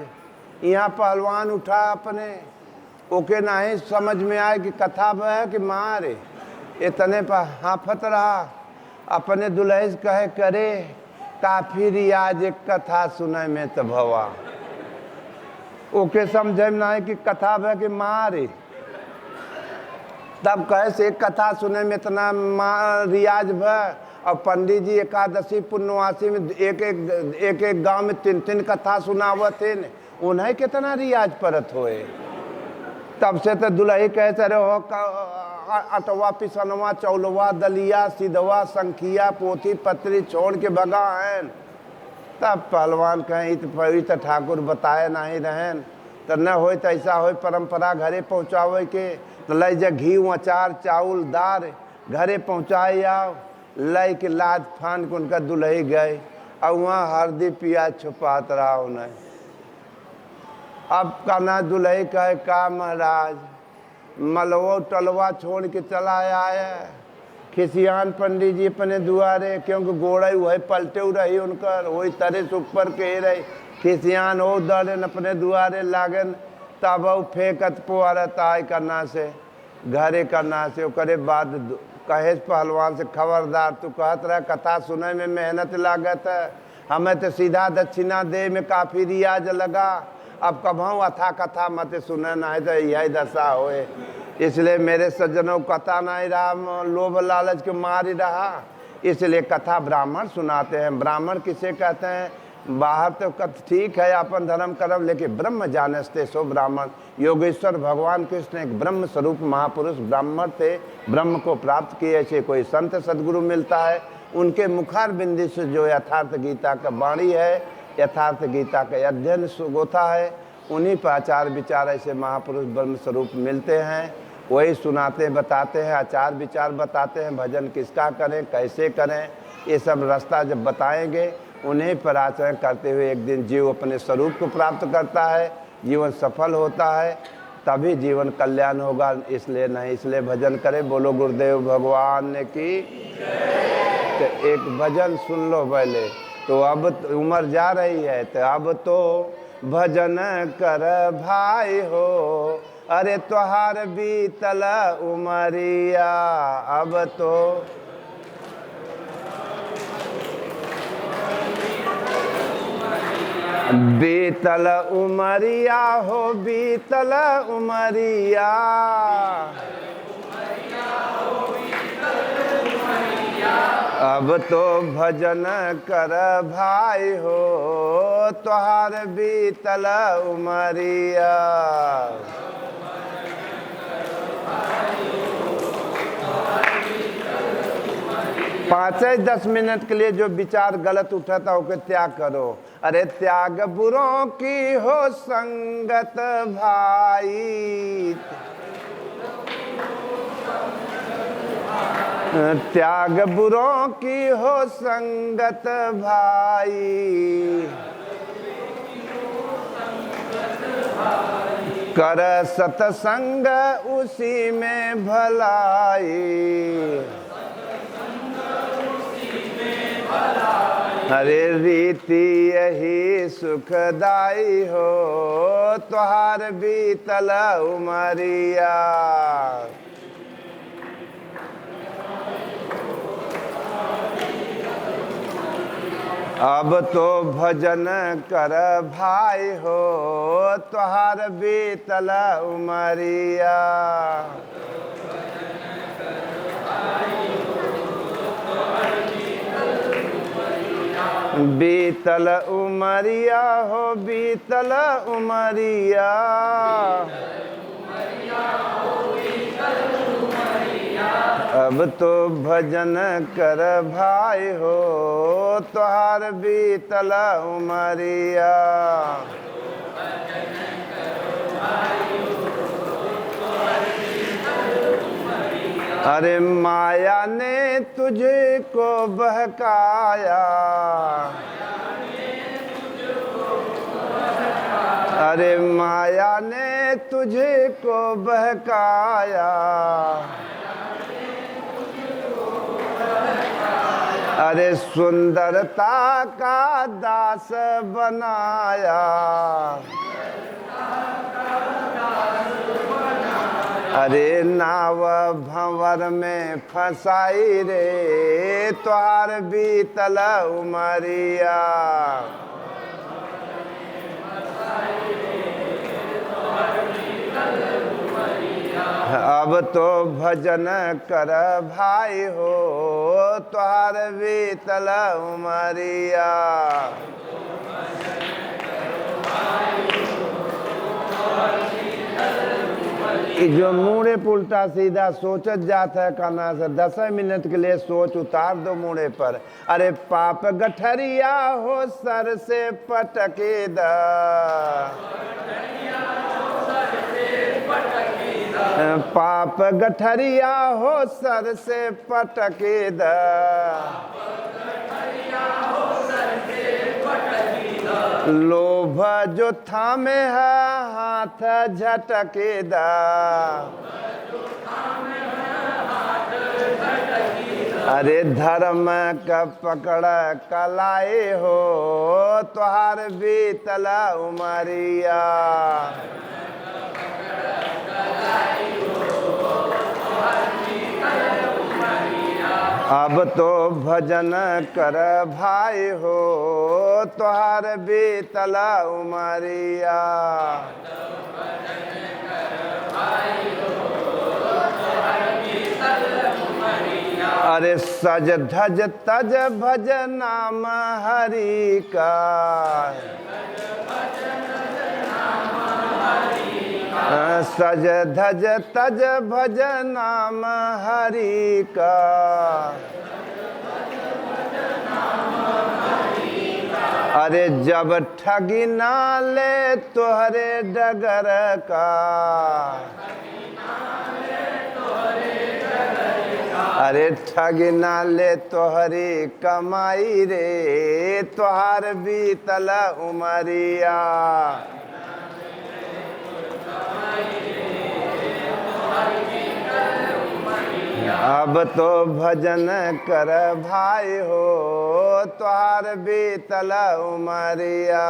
यहाँ पहलवान उठा अपने ओके नहीं समझ में आए कि कथा है कि मारे इतने पर हाफत रहा। अपने दुल्हे कहे करे काफी रियाज एक कथा सुने में तो भवा। ओके समझे में नहीं कि कथा है कि मारे। तब कहे से एक कथा सुने में इतना रियाज भ। और पंडित जी एकादशी पूर्णवासी में एक गांव में 3 कथा सुनावत थे उन्हें कितना रियाज परत होए। तब से तो दुल्ही कहते रहे हो अटवा पिसनवा चौलवा दलिया सिधवा संखिया पोथी पत्री छोड़ के भगा हैं। तब पहलवान कहें तो ठाकुर बताए नहीं रहन तो न हो तो ऐसा हो परंपरा घरे पहुँचावे के तो लई जा घी अचार चाउल दार घरे पहुँचाए आओ लई के लाद फान के उनका दुल्ही गए और वहाँ हल्दी प्याज छुपात रहा उन्हें। अब कहना दुल्ही कहे का महाराज मलवो टलवा छोड़ के चला आया। खिसियान पंडित जी अपने दुआरे क्योंकि गोड़े वही पलटे रही उनकर वही तरह से ऊपर के रही खिसियान हो दौड़न अपने दुआरे लागन। तब फेंकत पुआरत आय करना से घरे करना से करे बाद कहे पहलवान से खबरदार तू कहत रहा कथा सुने में मेहनत लागत है हमें तो सीधा दक्षिणा दे में काफ़ी रियाज लगा। अब कभाऊ अथा कथा मत सुने ना तो यही दशा होए। इसलिए मेरे सज्जनों कथा नहीं रहा लोभ लालच के मार ही रहा। इसलिए कथा ब्राह्मण सुनाते हैं। ब्राह्मण किसे कहते हैं बाहर तो ठीक है अपन धर्म कर्म लेकिन ब्रह्म जानते सो ब्राह्मण। योगेश्वर भगवान कृष्ण एक ब्रह्म स्वरूप महापुरुष ब्राह्मण थे। ब्रह्म को प्राप्त किए ऐसे कोई संत सदगुरु मिलता है उनके मुखार बिंदी से जो यथार्थ गीता का वाणी है यथार्थ गीता का अध्ययन सुगोता है उन्हीं पर आचार विचार ऐसे महापुरुष ब्रह्म स्वरूप मिलते हैं। वही सुनाते बताते हैं आचार विचार बताते हैं भजन किसका करें कैसे करें ये सब रास्ता जब बताएंगे उन्हीं पर आचरण करते हुए एक दिन जीव अपने स्वरूप को प्राप्त करता है जीवन सफल होता है तभी जीवन कल्याण होगा। इसलिए नहीं इसलिए भजन करें। बोलो गुरुदेव भगवान की। तो एक भजन सुन लो पहले। तो अब उम्र जा रही है तो अब तो भजन कर भाई हो अरे त्योहार बीतल उमरिया। अब तो बीतल उमरिया हो बीतल उमरिया। अब तो भजन कर भाई हो त्योहार बीतल उमरिया। 5-10 मिनट के लिए जो विचार गलत उठा था उसे त्याग करो। अरे त्याग बुरों की हो संगत भाई त्याग बुरों की हो संगत भाई, कर सतसंग उसी में भलाई। हरे रीति यही सुखदाई हो, तुहार बीतल उमरिया। अब तो भजन कर भाई हो, तुहार बीतल उमरिया। बीतल उमरिया हो, बीतल उमरिया। अब तो भजन कर भाई हो, तुहार बीतल उमरिया। अरे माया ने तुझको बहकाया, अरे माया ने तुझको बहकाया। अरे सुंदरता का दास बनाया, अरे नाव भंवर में फंसाई रे, तुहार बीतल उमरिया। अब तो भजन कर भाई हो, तुहार बीतल उमरिया। जो मुड़े पुलटा सीधा सोचत जाता है काना से, 10 मिनट के लिए सोच उतार दो मुड़े पर। अरे पाप गठरिया हो सर से पटके दा, पाप गठरिया हो सर से पटके दा। लोभ जो थामे है हाथ झटके दा, अरे धर्म का पकड़ कलाए हो, तुहार बीतल उमरिया। अब तो भजन कर भाई हो, तुहार बीतल उमरिया। अरे सज धज तज भज नाम हरि का, सज धज तज भज नाम हरि का। अरे जब ठगी ना ले तोहरे डगर का, अरे ठगी ना ले तोहरी कमाई रे, तुहार बीतल उमरिया। अब तो भजन कर भाई हो, तुहार बीतल उमरिया।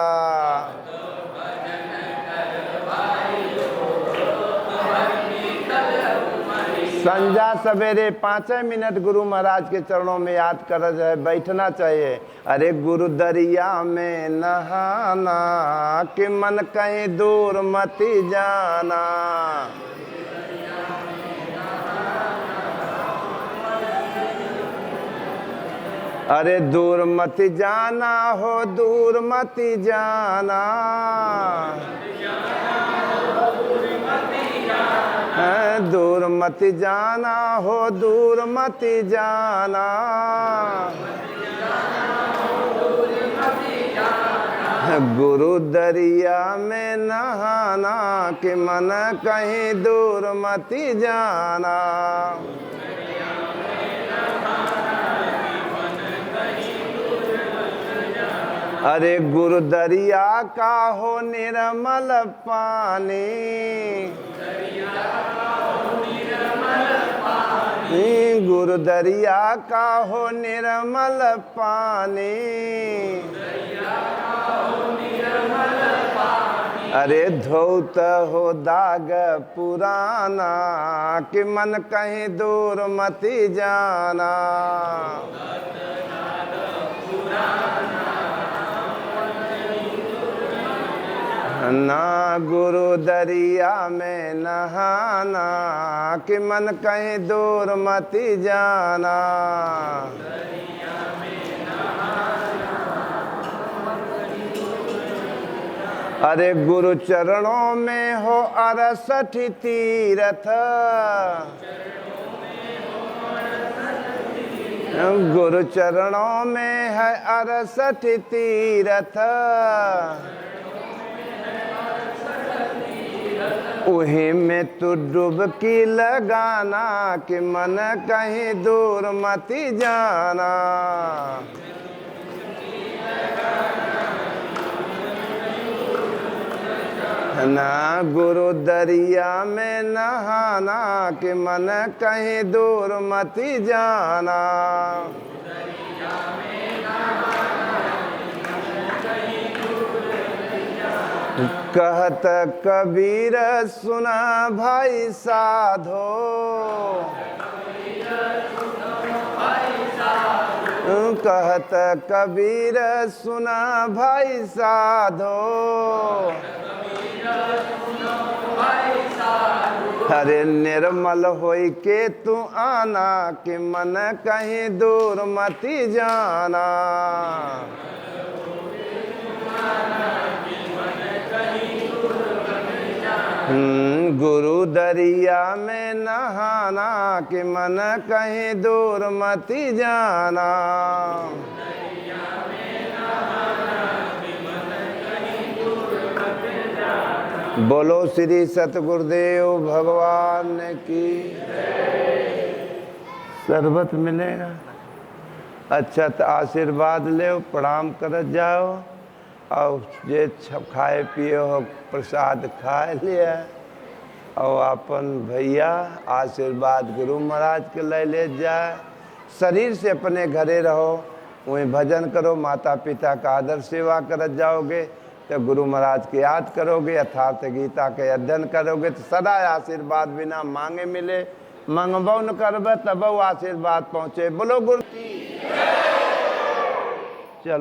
संजा सवेरे 5 मिनट गुरु महाराज के चरणों में याद कर जाए, बैठना चाहिए। अरे गुरु दरिया में नहाना, कि मन कहीं दूर मती जाना। अरे दूर मत जाना हो, दूर मत जाना, दूर मत जाना हो, दूर मत जाना। गुरु दरिया में नहाना, कि मन कहीं दूर मत जाना। अरे गुरु दरिया का हो निर्मल पानी, गुरु दरिया का हो निर्मल पानी, अरे धोत हो दाग पुराना कि मन कहीं दूर मती जाना, ना गुरु दरिया में नहाना कि मन कहीं दूर मती जाना, अरे गुरु चरणों में हो 68 तीरथ, गुरु चरणों में है 68 तीरथ, उही में तू डुबकी लगाना कि मन कहीं दूर मती जाना, ना गुरु दरिया में नहाना कि मन कहीं दूर मती जाना, कहत कबीर सुना भाई साधो, कहत कबीर सुना भाई साधो, अरे निर्मल होई के तू आना कि मन कहीं दूर मती जाना, गुरु दरिया में नहाना कि मन कहीं दूर मती जाना, बोलो श्री सतगुरुदेव भगवान की। शरबत मिलेगा, अच्छा तो आशीर्वाद ले, प्रणाम कर जाओ और जे खाए पिए हो प्रसाद खाए लिया और अपन भैया आशीर्वाद गुरु महाराज के ले जाए। शरीर से अपने घरे रहो, वहीं भजन करो, माता पिता का आदर सेवा कर जाओगे तो गुरु महाराज की याद करोगे, यथार्थ गीता के अध्ययन करोगे तो सदा आशीर्वाद बिना मांगे मिले, मंगबो न करबे तब आशीर्वाद पहुँचे। बोलो गुरु। चलो।